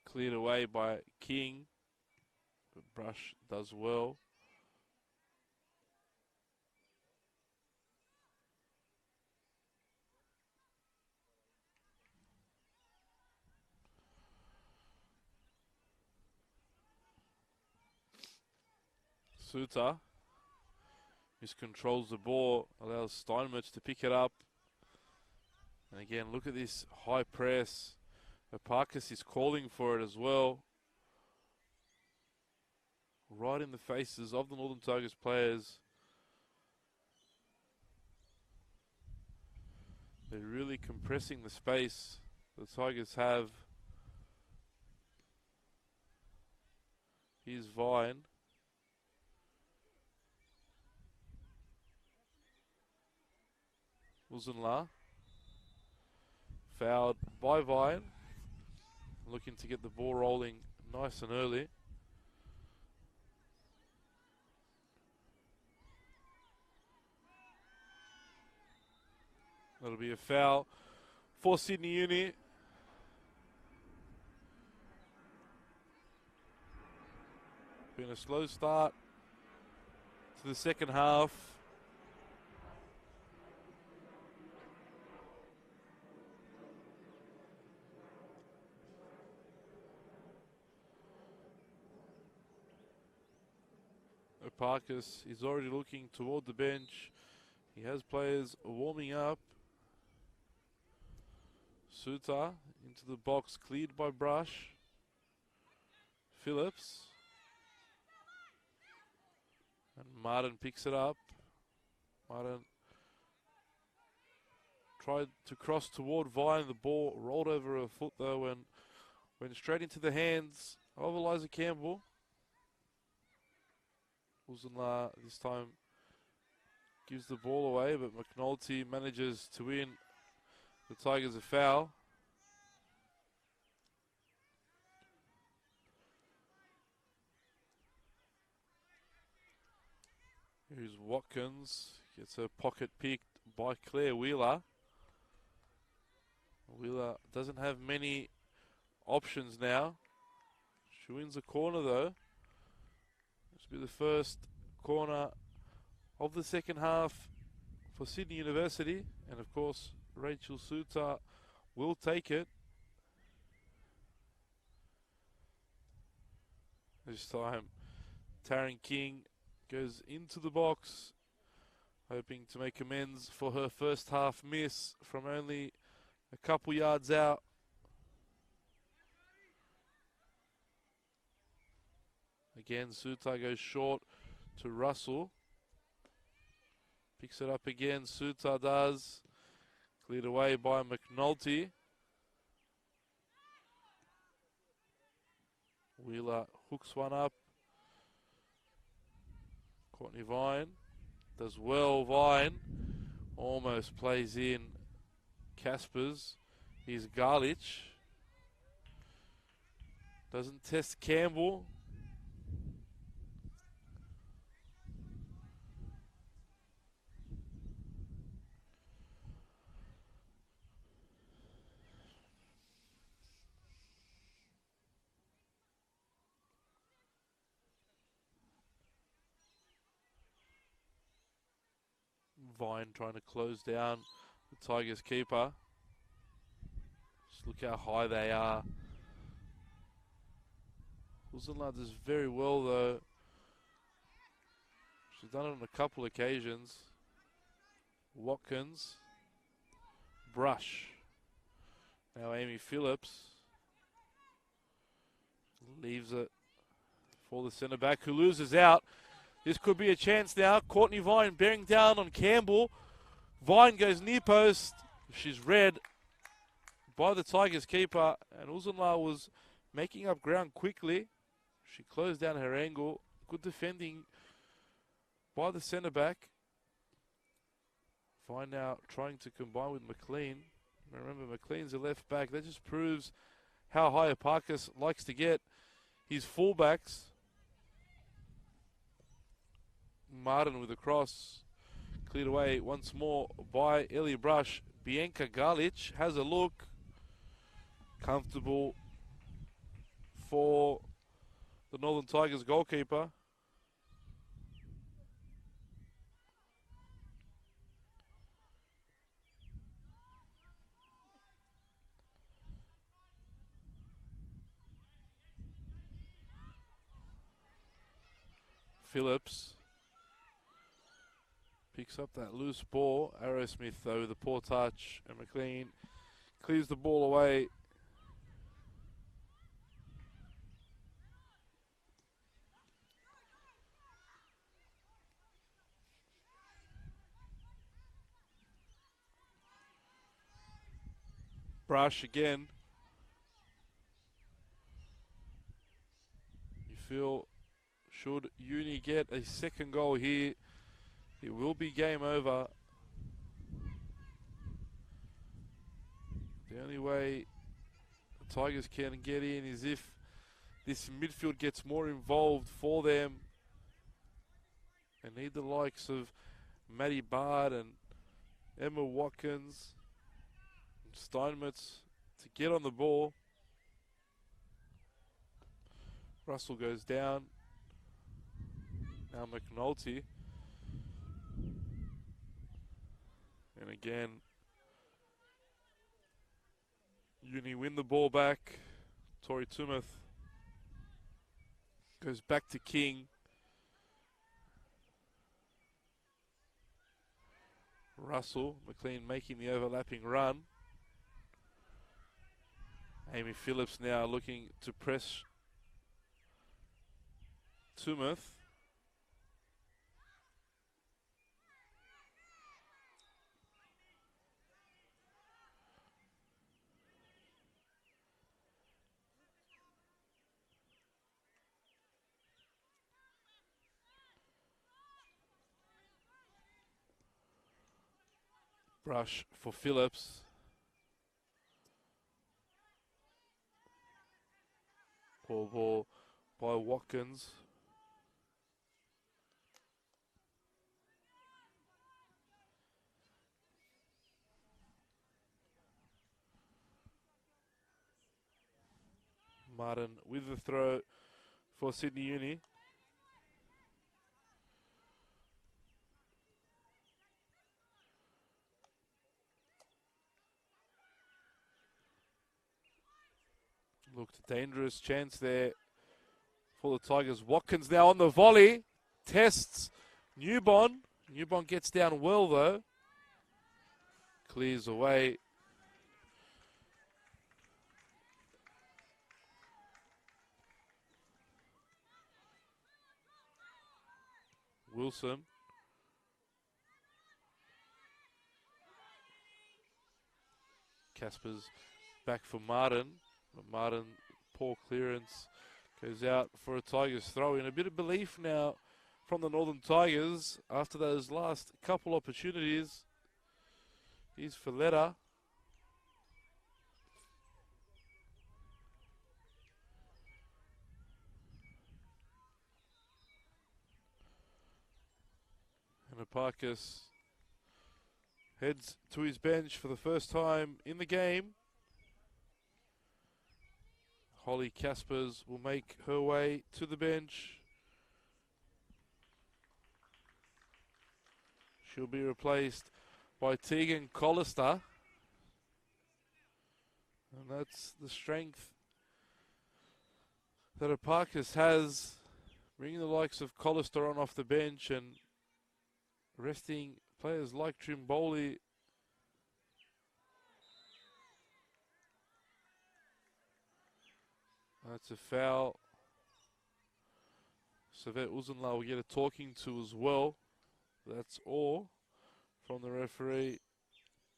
S1: Cleared away by King, but Brush does well. Suter miscontrols the ball, allows Steinmetz to pick it up. And again, look at this high press. Parkas is calling for it as well. Right in the faces of the Northern Tigers players. They're really compressing the space the Tigers have. Here's Vine. Wilson-La. Fouled by Vine. Looking to get the ball rolling nice and early. That'll be a foul for Sydney Uni. Been a slow start to the second half. Parkas is already looking toward the bench. He has players warming up. Suter into the box, cleared by Brush. Phillips. And Martin picks it up. Martin tried to cross toward Vine. The ball rolled over her foot though and went straight into the hands of Eliza Campbell. Wilson-La this time gives the ball away, but McNulty manages to win the Tigers a foul. Here's Watkins. Gets her pocket picked by Claire Wheeler. Wheeler doesn't have many options now. She wins the corner though. This will be the first corner of the second half for Sydney University. And of course, Rachel Suter will take it. This time, Taryn King goes into the box, hoping to make amends for her first half miss from only a couple yards out. Again, Suter goes short to Russell. Picks it up again, Suter does. Cleared away by McNulty. Wheeler hooks one up. Courtney Vine does well. Vine almost plays in Caspers. Here's Garlich. Doesn't test Campbell. Vine trying to close down the Tigers keeper. Just look how high they are. Uzenla does very well though. She's done it on a couple occasions. Watkins. Brush. Now Amy Phillips. Leaves it for the centre back who loses out. This could be a chance now. Courtney Vine bearing down on Campbell. Vine goes near post. She's read by the Tigers keeper. And Uzenla was making up ground quickly. She closed down her angle. Good defending by the centre back. Vine now trying to combine with McLean. Remember, McLean's a left back. That just proves how high Parkas likes to get his fullbacks. Martin with a cross, cleared away once more by Ellie Brush. Bianca Garlich has a look. Comfortable for the Northern Tigers goalkeeper. Phillips picks up that loose ball. Arrowsmith though with a poor touch, and McLean clears the ball away. Brush again. You feel, should Uni get a second goal here, it will be game over. The only way the Tigers can get in is if this midfield gets more involved for them. They need the likes of Maddie Bard and Emma Watkins and Steinmetz to get on the ball. Russell goes down. Now McNulty. And again, Uni win the ball back. Tori Tumeth goes back to King. Russell, McLean making the overlapping run. Amy Phillips now looking to press Tumeth. Brush for Phillips. Poor ball by Watkins. Martin with the throw for Sydney Uni. Looked dangerous chance there for the Tigers. Watkins now on the volley. Tests Newbon. Newbon gets down well though. Clears away. Wilson. Casper's back for Martin. But Martin, poor clearance. Goes out for a Tigers throw in. A bit of belief now from the Northern Tigers after those last couple opportunities. Here's Filletta. And Aparkas heads to his bench for the first time in the game. Holly Caspers will make her way to the bench. She'll be replaced by Tegan Collister. And that's the strength that Aparkas has, bringing the likes of Collister on off the bench and resting players like Trimboli. That's a foul. Savet Uzunla will get a talking to as well. That's all from the referee.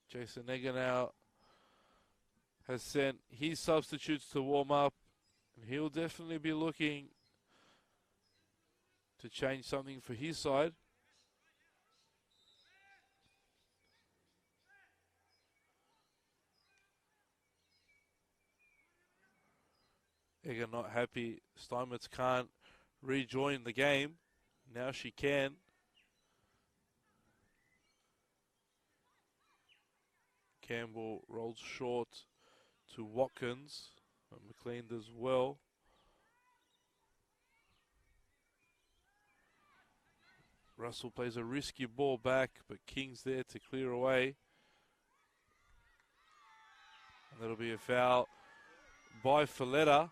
S1: Jason Egger now has sent his substitutes to warm up, and he'll definitely be looking to change something for his side. Egger not happy. Steinmetz can't rejoin the game. Now she can. Campbell rolls short to Watkins. And McLean does well. Russell plays a risky ball back, but King's there to clear away. And that'll be a foul by Filletta.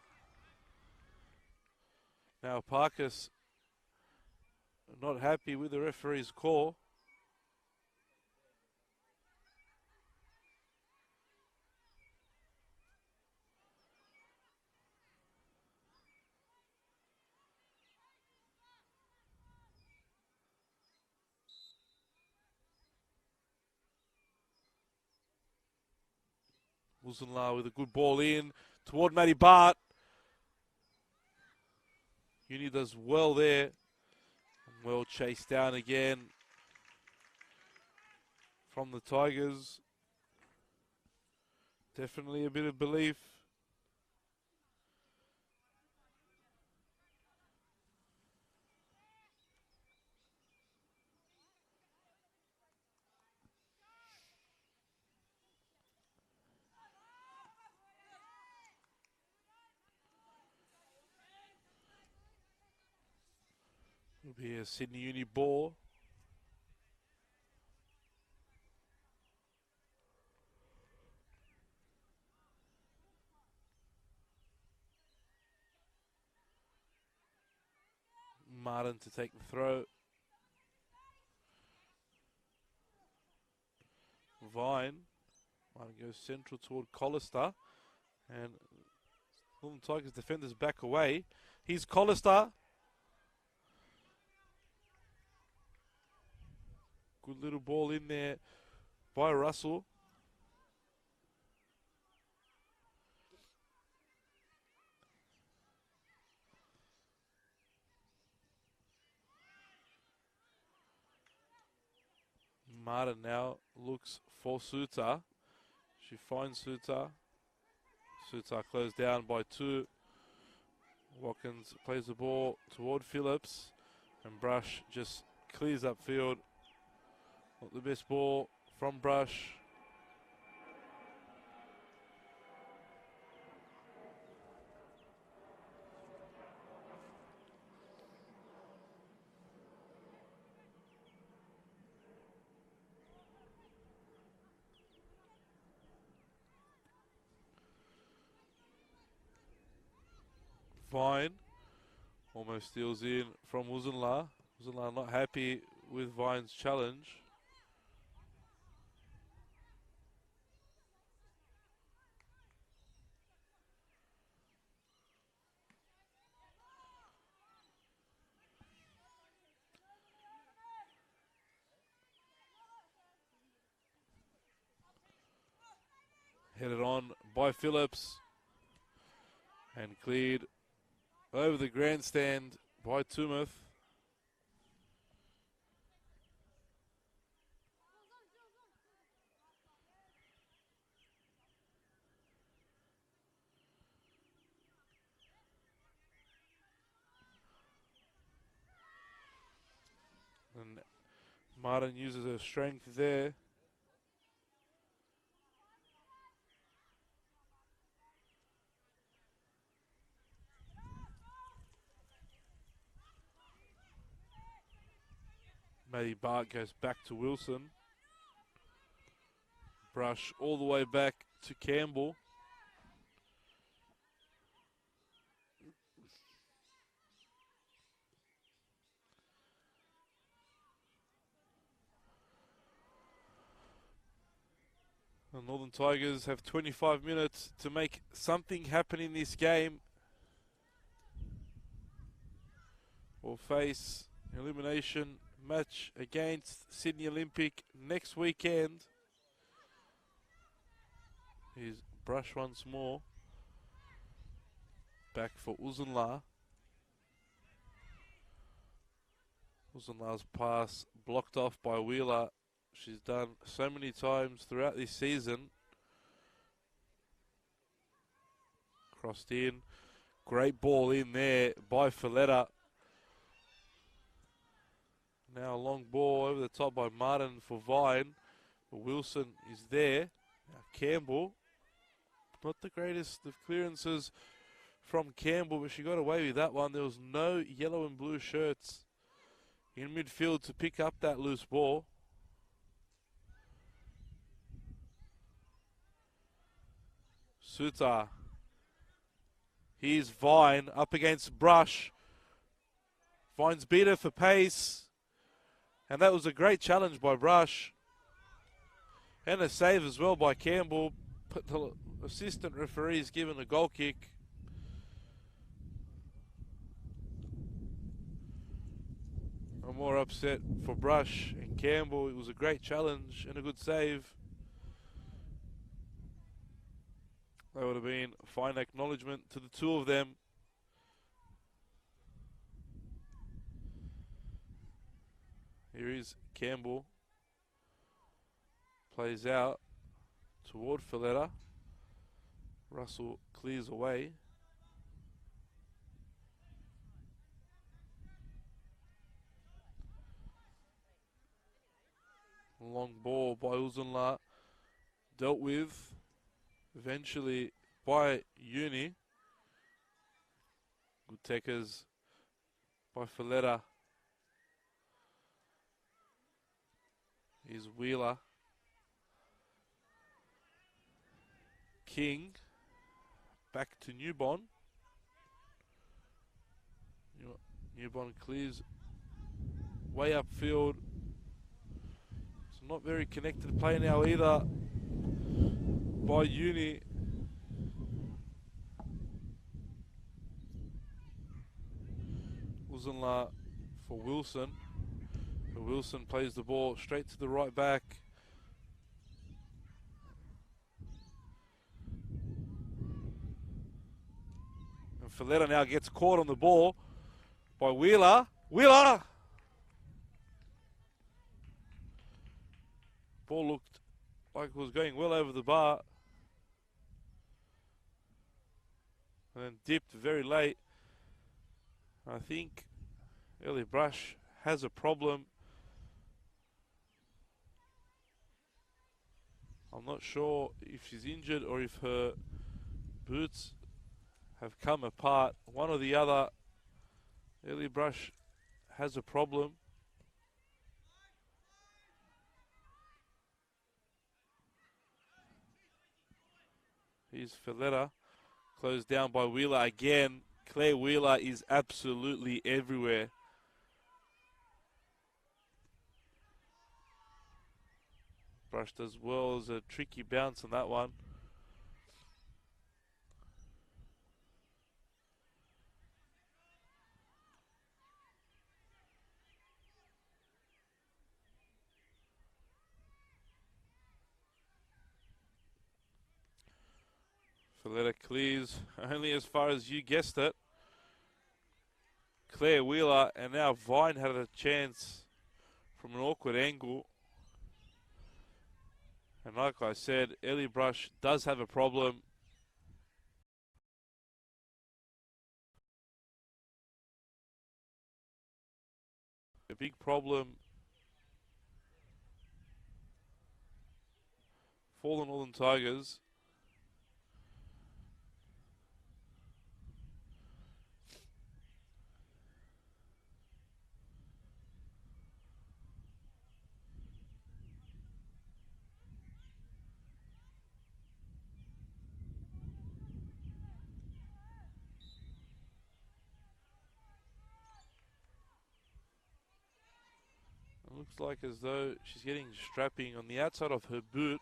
S1: Now Parkas not happy with the referee's call. Wilsonla with a good ball in toward Matty Bart. Uni does well there. Well chased down again from the Tigers. Definitely a bit of belief. It'll be a Sydney Uni ball. Martin to take the throw. Vine. Martin goes central toward Collister. And Northern Tigers defenders back away. Here's Collister. Good little ball in there by Russell. Martin now looks for Suter. She finds Suter. Suter closed down by two. Watkins plays the ball toward Phillips. And Brush just clears upfield. Not the best ball from Brush. Vine almost steals in from Uzunla. Uzunla not happy with Vine's challenge. Headed on by Phillips and cleared over the grandstand by Tumeth. And Martin uses her strength there. Maddie Bart goes back to Wilson. Brush all the way back to Campbell. The Northern Tigers have 25 minutes to make something happen in this game, or face elimination match against Sydney Olympic next weekend. Here's Brush once more. Back for Uzunla. Uzunla's pass blocked off by Wheeler. She's done so many times throughout this season. Crossed in. Great ball in there by Folletta. Now a long ball over the top by Martin for Vine. Wilson is there. Now Campbell. Not the greatest of clearances from Campbell, but she got away with that one. There was no yellow and blue shirts in midfield to pick up that loose ball. Suter. Here's Vine up against Brush. Vine's beat her for pace. And that was a great challenge by Brush. And a save as well by Campbell. But the assistant referee is given a goal kick. I'm more upset for Brush and Campbell. It was a great challenge and a good save. That would have been a fine acknowledgement to the two of them. Here is Campbell. Plays out toward Folletta. Russell clears away. Long ball by Uzunla. Dealt with eventually by Uni. Good takers by Folletta. Here's Wheeler. King. Back to Newbon. Newbon clears way upfield. It's not very connected play now either by Uni. Uzunla for Wilson. But Wilson plays the ball straight to the right back. And Folletta now gets caught on the ball by Wheeler. Wheeler! Ball looked like it was going well over the bar. And then dipped very late. I think Ellie Brush has a problem. I'm not sure if she's injured or if her boots have come apart. One or the other. Ellie Brush has a problem. Here's Folletta. Closed down by Wheeler again. Claire Wheeler is absolutely everywhere. Brushed as well as a tricky bounce on that one. Valletta clears only as far as you guessed it. Claire Wheeler, and now Vine had a chance from an awkward angle. And like I said, Ellie Brush does have a problem. A big problem for the Northern Tigers. It looks like as though she's getting strapping on the outside of her boot.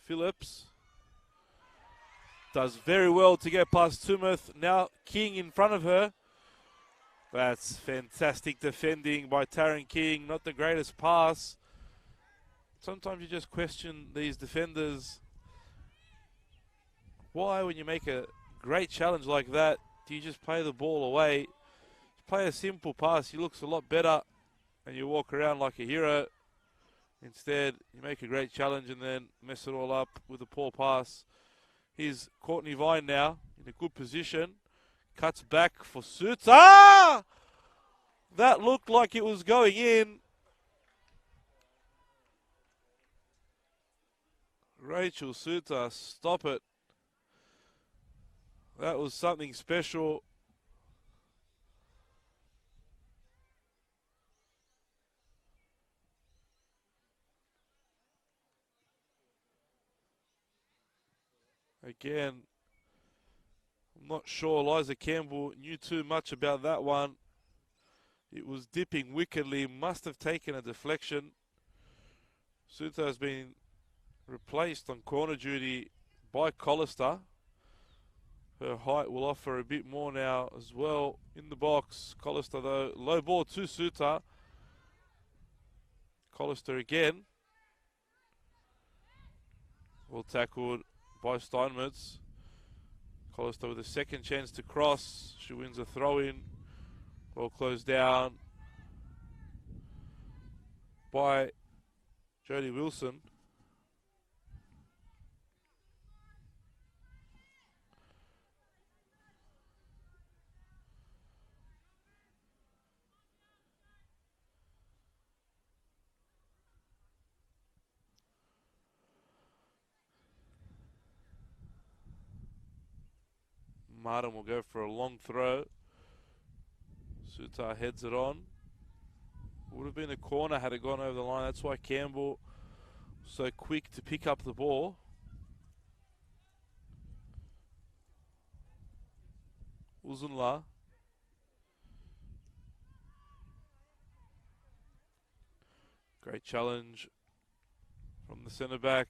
S1: Phillips does very well to get past Tumeth. Now King in front of her. That's fantastic defending by Taryn King. Not the greatest pass. Sometimes you just question these defenders. Why, when you make a great challenge like that, do you just play the ball away? Play a simple pass. He looks a lot better and you walk around like a hero. Instead, you make a great challenge and then mess it all up with a poor pass. Here's Courtney Vine now in a good position. Cuts back for Suits. Ah! That looked like it was going in. Rachel Suter, stop it. That was something special. Again, I'm not sure Liza Campbell knew too much about that one. It was dipping wickedly, must have taken a deflection. Suter has been replaced on corner duty by Collister. Her height will offer a bit more now as well in the box. Collister though, low ball to Suter. Collister again. Well tackled by Steinmetz. Collister with a second chance to cross. She wins a throw in. Well closed down by Jodie Wilson. Martin will go for a long throw. Suter heads it on. Would have been a corner had it gone over the line. That's why Campbell so quick to pick up the ball. Uzunla. Great challenge from the centre back.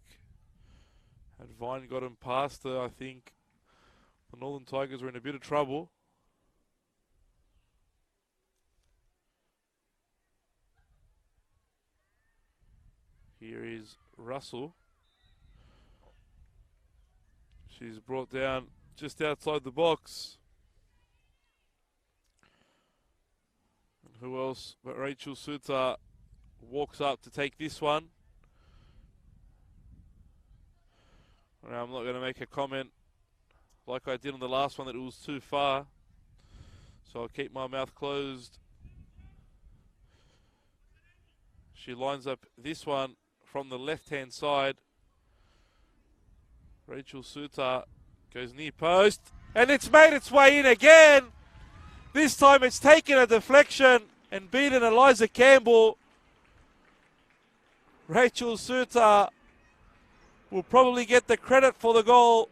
S1: Had Vine got him past her, I think the Northern Tigers were in a bit of trouble. Here is Russell. She's brought down just outside the box. And who else but Rachel Suter walks up to take this one. Now, I'm not going to make a comment like I did on the last one that it was too far. So I'll keep my mouth closed. She lines up this one from the left-hand side. Rachel Suter goes near post. And it's made its way in again. This time it's taken a deflection and beaten Eliza Campbell. Rachel Suter will probably get the credit for the goal.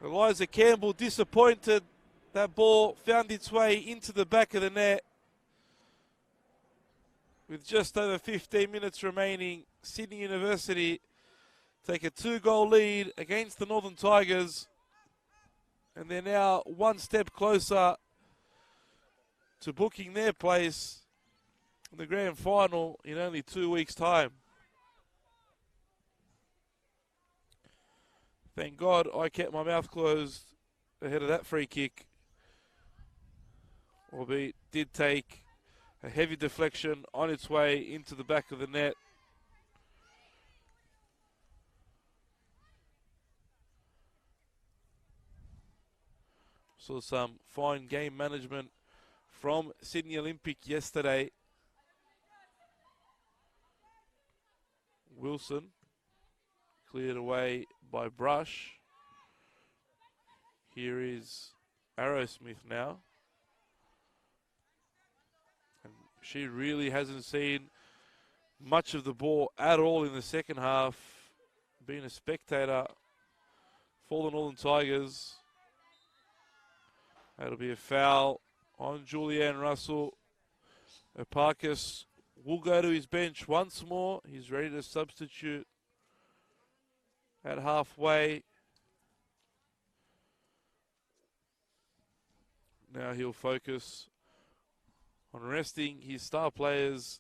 S1: Eliza Campbell disappointed. That ball found its way into the back of the net. With just over 15 minutes remaining, Sydney University take a 2-goal lead against the Northern Tigers. And they're now one step closer to booking their place in the grand final in only 2 weeks' time. Thank God I kept my mouth closed ahead of that free kick. Albeit did take a heavy deflection on its way into the back of the net. Saw some fine game management from Sydney Olympic yesterday. Wilson cleared away by Brush. Here is Arrowsmith now. And she really hasn't seen much of the ball at all in the second half. Being a spectator for the Northern Tigers. That'll be a foul on Julianne Russell. Epakis will go to his bench once more. He's ready to substitute at halfway. Now he'll focus on resting his star players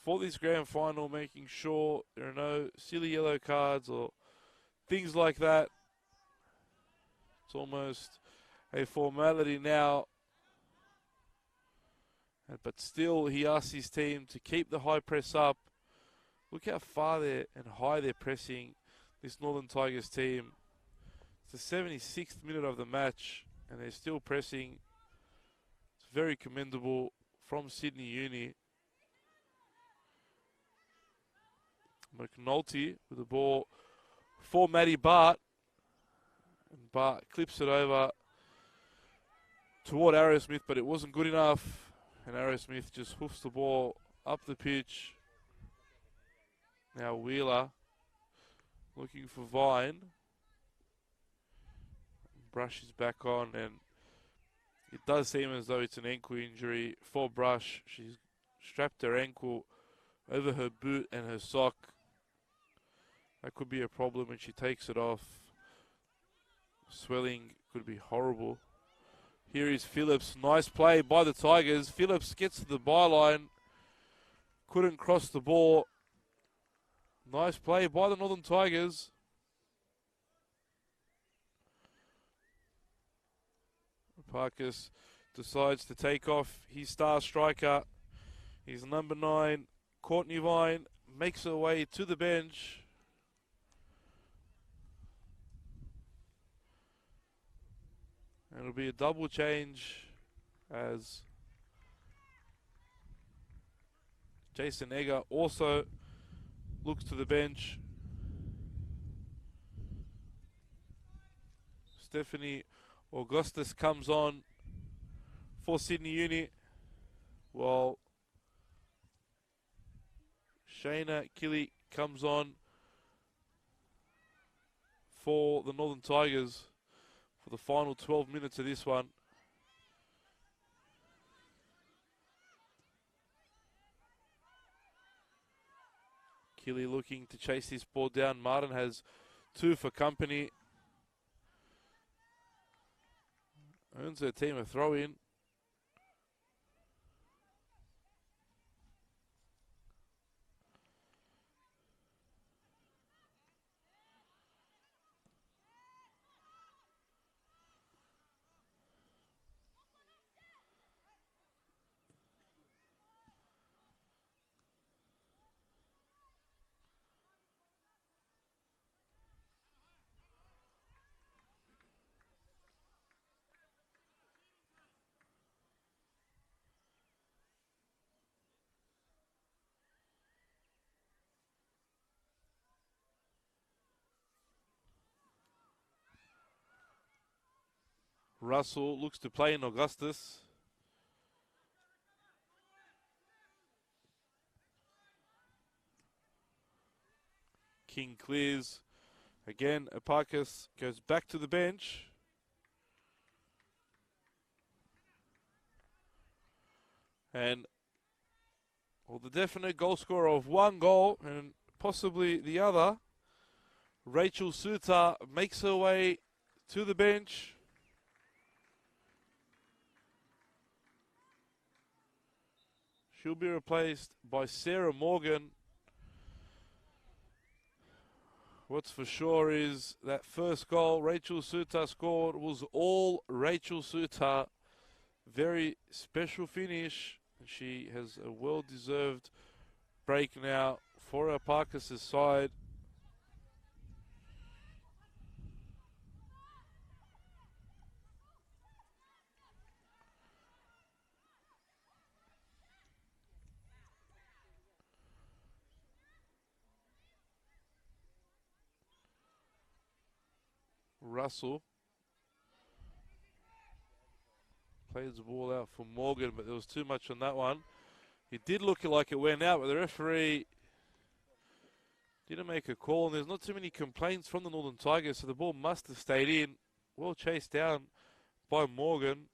S1: for this grand final, making sure there are no silly yellow cards or things like that. It's almost a formality now. But still, he asks his team to keep the high press up. Look how far and high they're pressing this Northern Tigers team. It's the 76th minute of the match, and they're still pressing. It's very commendable from Sydney Uni. McNulty with the ball for Maddie Bart. And Bart clips it over toward Arrowsmith, but it wasn't good enough. And Arrowsmith just hoofs the ball up the pitch. Now Wheeler looking for Vine. Brush is back on, and it does seem as though it's an ankle injury for Brush. She's strapped her ankle over her boot and her sock. That could be a problem when she takes it off. Swelling could be horrible. Here is Phillips. Nice play by the Tigers. Phillips gets to the byline. Couldn't cross the ball. Nice play by the Northern Tigers. Parkus decides to take off his star striker. His number 9, Courtney Vine, makes her way to the bench. And it'll be a double change as Jason Egger also looks to the bench. Stephanie Augustus comes on for Sydney Uni, while Shayna Killy comes on for the Northern Tigers for the final 12 minutes of this one. Killy looking to chase this ball down. Martin has 2 for company. Earns her team a throw in. Russell looks to play in Augustus. King clears Again, Epakis goes back to the bench. And the definite goal scorer of one goal and possibly the other, Rachel Suter, makes her way to the bench. She'll be replaced by Sarah Morgan. What's for sure is that first goal Rachel Suter scored was all Rachel Suter. Very special finish. She has a well-deserved break now for her Parkes' side. Russell plays the ball out for Morgan, but there was too much on that one. It did look like it went out, but the referee didn't make a call, and there's not too many complaints from the Northern Tigers, so the ball must have stayed in. Well chased down by Morgan.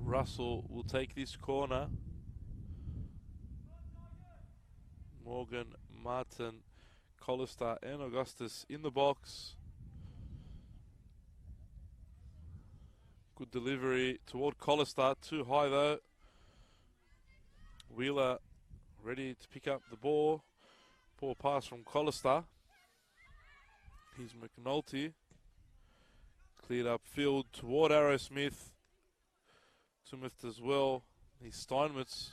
S1: Russell will take this corner. Morgan, Martin, Collister and Augustus in the box. Good delivery toward Collister. Too high though. Wheeler ready to pick up the ball. Poor pass from Collister. Here's McNulty. Cleared up field toward Arrowsmith. Smith as well. He's Steinmetz.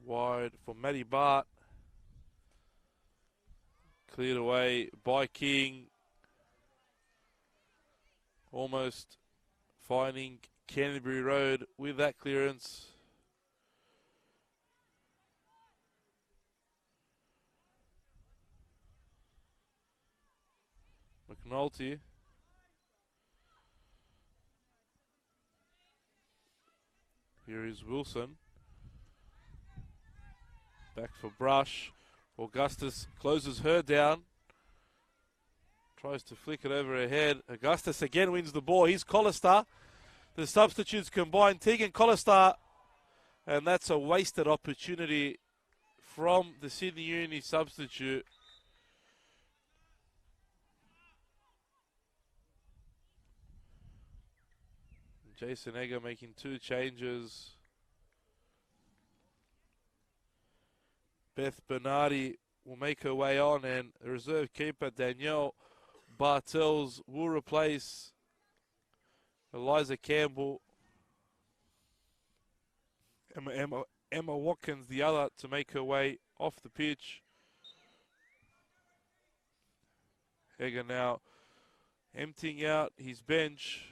S1: Wide for Matty Bart. Cleared away by King. Almost finding Canterbury Road with that clearance. McNulty. Here is Wilson. Back for Brush. Augustus closes her down. Tries to flick it over her head. Augustus again wins the ball. Here's Collister. The substitutes combine. Tegan Collister. And that's a wasted opportunity from the Sydney Uni substitute. Jason Egger making two changes. Beth Bernardi will make her way on, and the reserve keeper Danielle Bartels will replace Eliza Campbell. Emma Watkins, the other, to make her way off the pitch. Egger now emptying out his bench.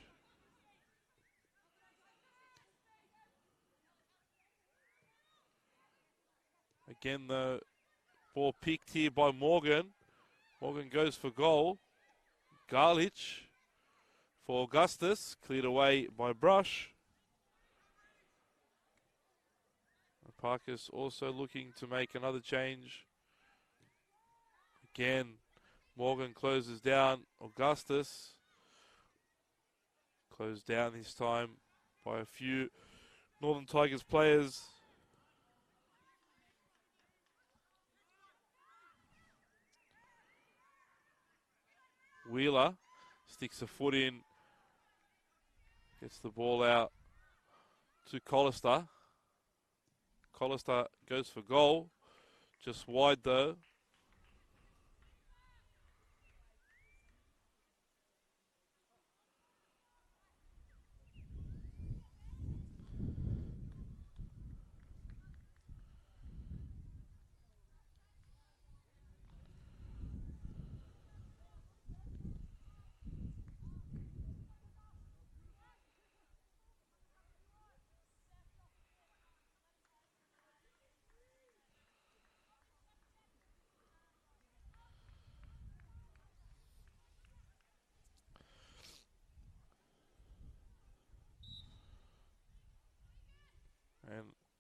S1: Again, the ball picked here by Morgan. Morgan goes for goal. Garlich for Augustus. Cleared away by Brush. Parker's also looking to make another change. Again, Morgan closes down Augustus. Closed down this time by a few Northern Tigers players. Wheeler sticks a foot in, gets the ball out to Collister. Collister goes for goal, just wide though.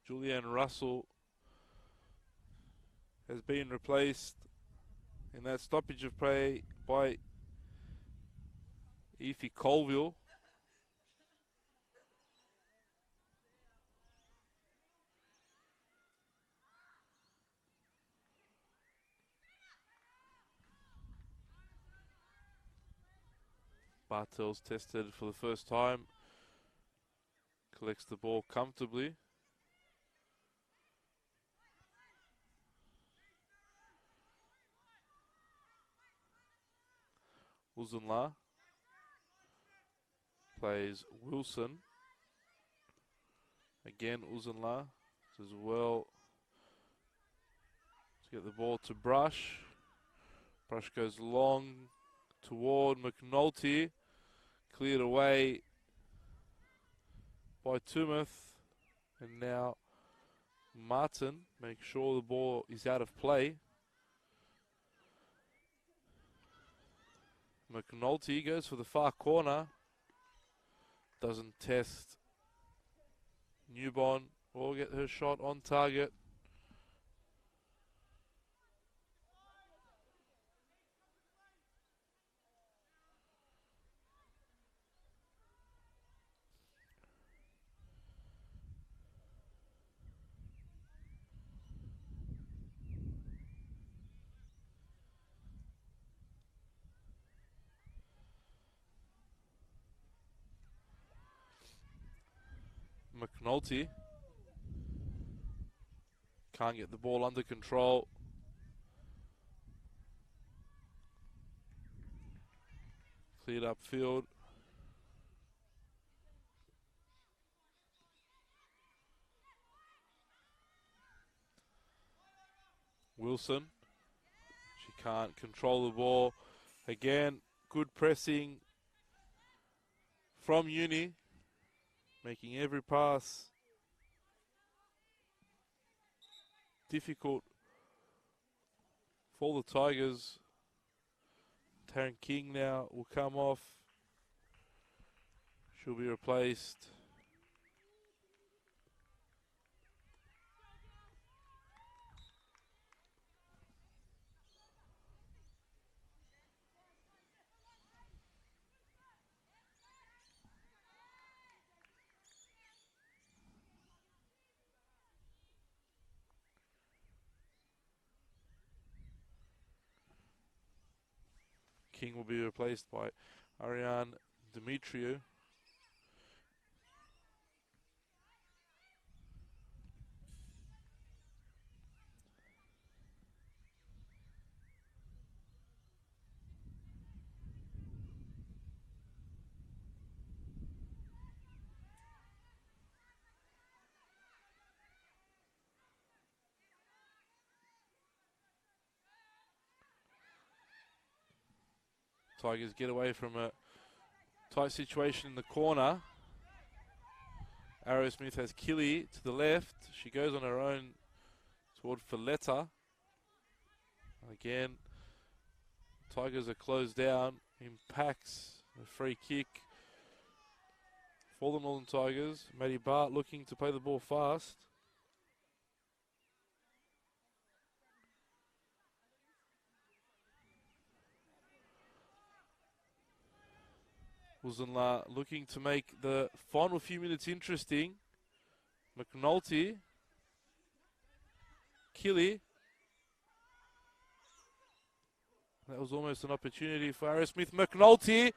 S1: Julianne Russell has been replaced in that stoppage of play by Aoife Colville. Bartels tested for the first time. Collects the ball comfortably. Uzunla plays Wilson. Again, Uzunla does well to get the ball to Brush. Brush goes long toward McNulty. Cleared away by Tumeth. And now Martin makes sure the ball is out of play. McNulty goes for the far corner. Doesn't test Newbon or get her shot on target. McNulty can't get the ball under control. Cleared up field. Wilson. She can't control the ball. Again, good pressing from Uni. Making every pass difficult for the Tigers. Taryn King now will come off. She'll be replaced. King will be replaced by Ariane Dimitriou. Tigers get away from a tight situation in the corner. Arrowsmith has Killy to the left. She goes on her own toward Folletta. Again, Tigers are closed down. Impacts a free kick for the Northern Tigers. Maddie Bart looking to play the ball fast. Uzunla looking to make the final few minutes interesting. McNulty. Killy. That was almost an opportunity for Arrowsmith. McNulty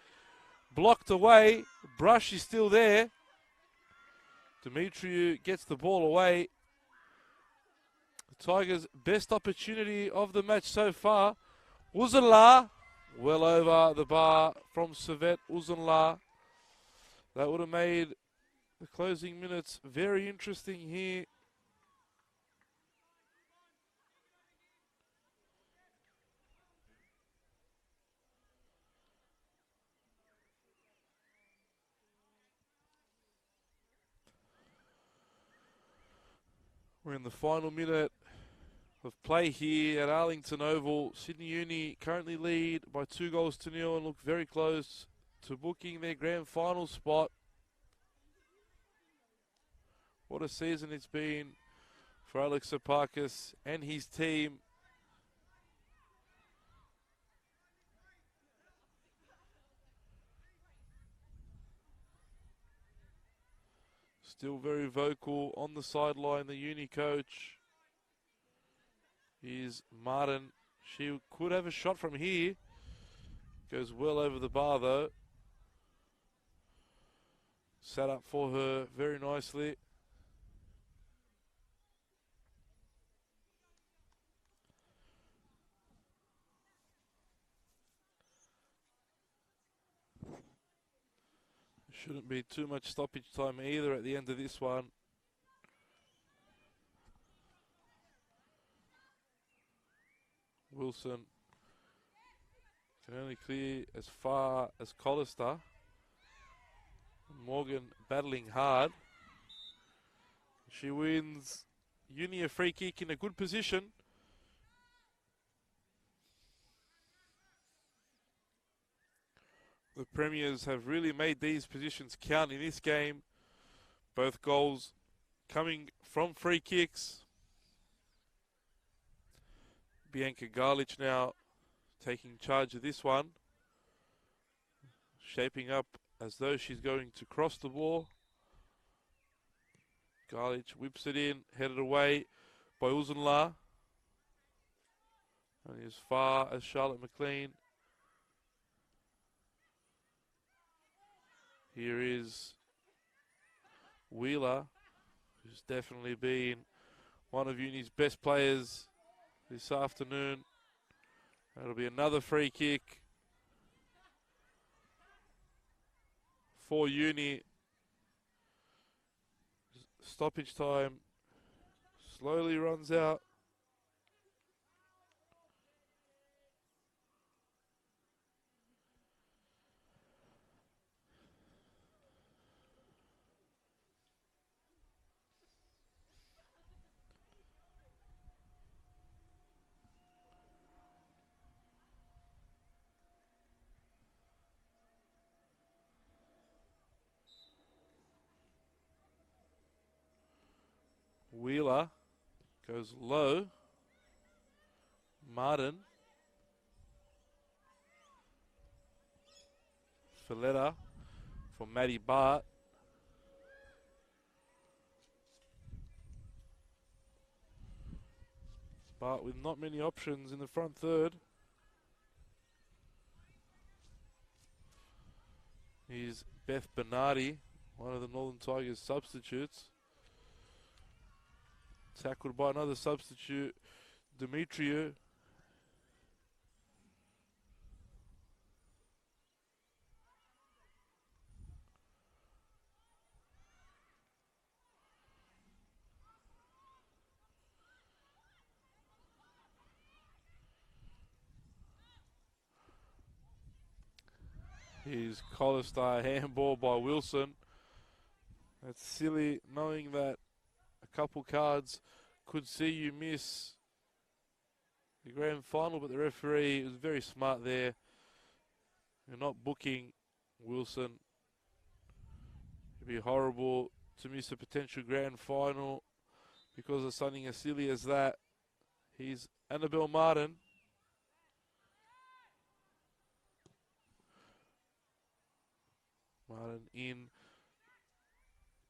S1: blocked away. Brush is still there. Dimitriou gets the ball away. The Tigers' best opportunity of the match so far. Uzunla. Well over the bar from Savet Uzunla. That would have made the closing minutes very interesting here. We're in the final minute of play here at Arlington Oval. Sydney Uni currently lead by 2-0 and look very close to booking their grand final spot. What a season it's been for Alex Sopakis and his team. Still very vocal on the sideline, the uni coach is Martin. She could have a shot from here. Goes well over the bar though. Set up for her very nicely. Shouldn't be too much stoppage time either at the end of this one. Wilson can only clear as far as Collister. Morgan battling hard. She wins uni a free kick in a good position. The Premiers have really made these positions count in this game. Both goals coming from free kicks. Bianca Garlich now taking charge of this one. Shaping up as though she's going to cross the ball. Garlich whips it in, headed away by Uzunla. Only as far as Charlotte McLean. Here is Wheeler, who's definitely been one of uni's best players this afternoon. That'll be another free kick for uni. Stoppage time slowly runs out. Wheeler goes low. Martin. Filletta for Maddie Bart. Bart with not many options in the front third. Here's Beth Bernardi, one of the Northern Tigers substitutes. Tackled by another substitute, Demetriou. Here's Collister, handball by Wilson. That's silly, knowing that a couple cards could see you miss the grand final, but the referee was very smart there. You're not booking Wilson. It'd be horrible to miss a potential grand final because of something as silly as that. Here's Annabelle Martin. Martin in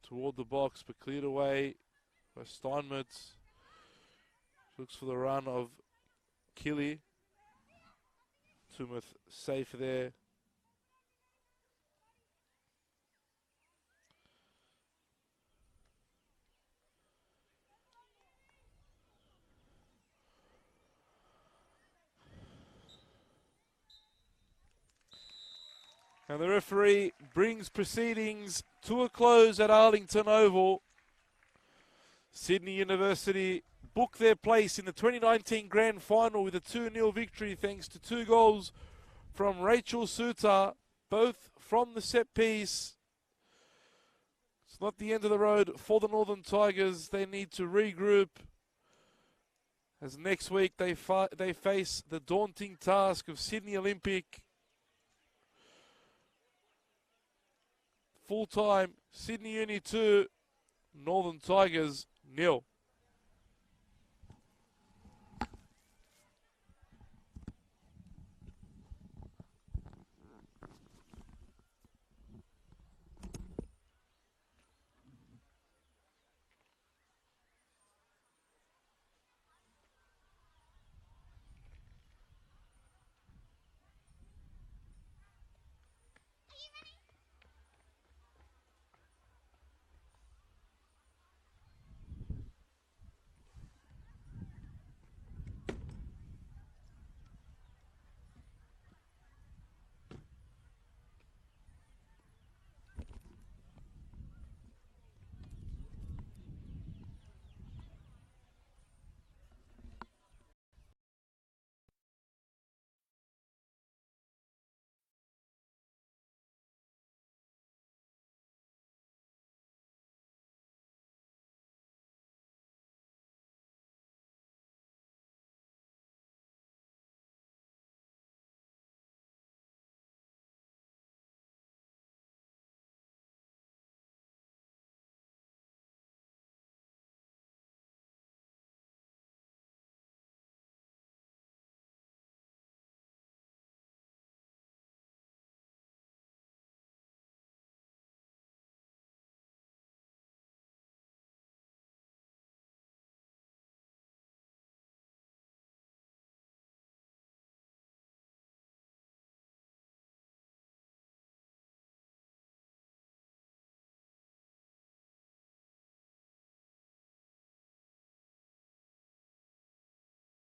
S1: toward the box, but cleared away by Steinmetz. Looks for the run of Killy. Tumeth safe there. And the referee brings proceedings to a close at Arlington Oval. Sydney University book their place in the 2019 Grand Final with a 2-0 victory thanks to 2 goals from Rachel Suter, both from the set piece. It's not the end of the road for the Northern Tigers. They need to regroup as next week they face the daunting task of Sydney Olympic. Full time, Sydney Uni 2, Northern Tigers 0.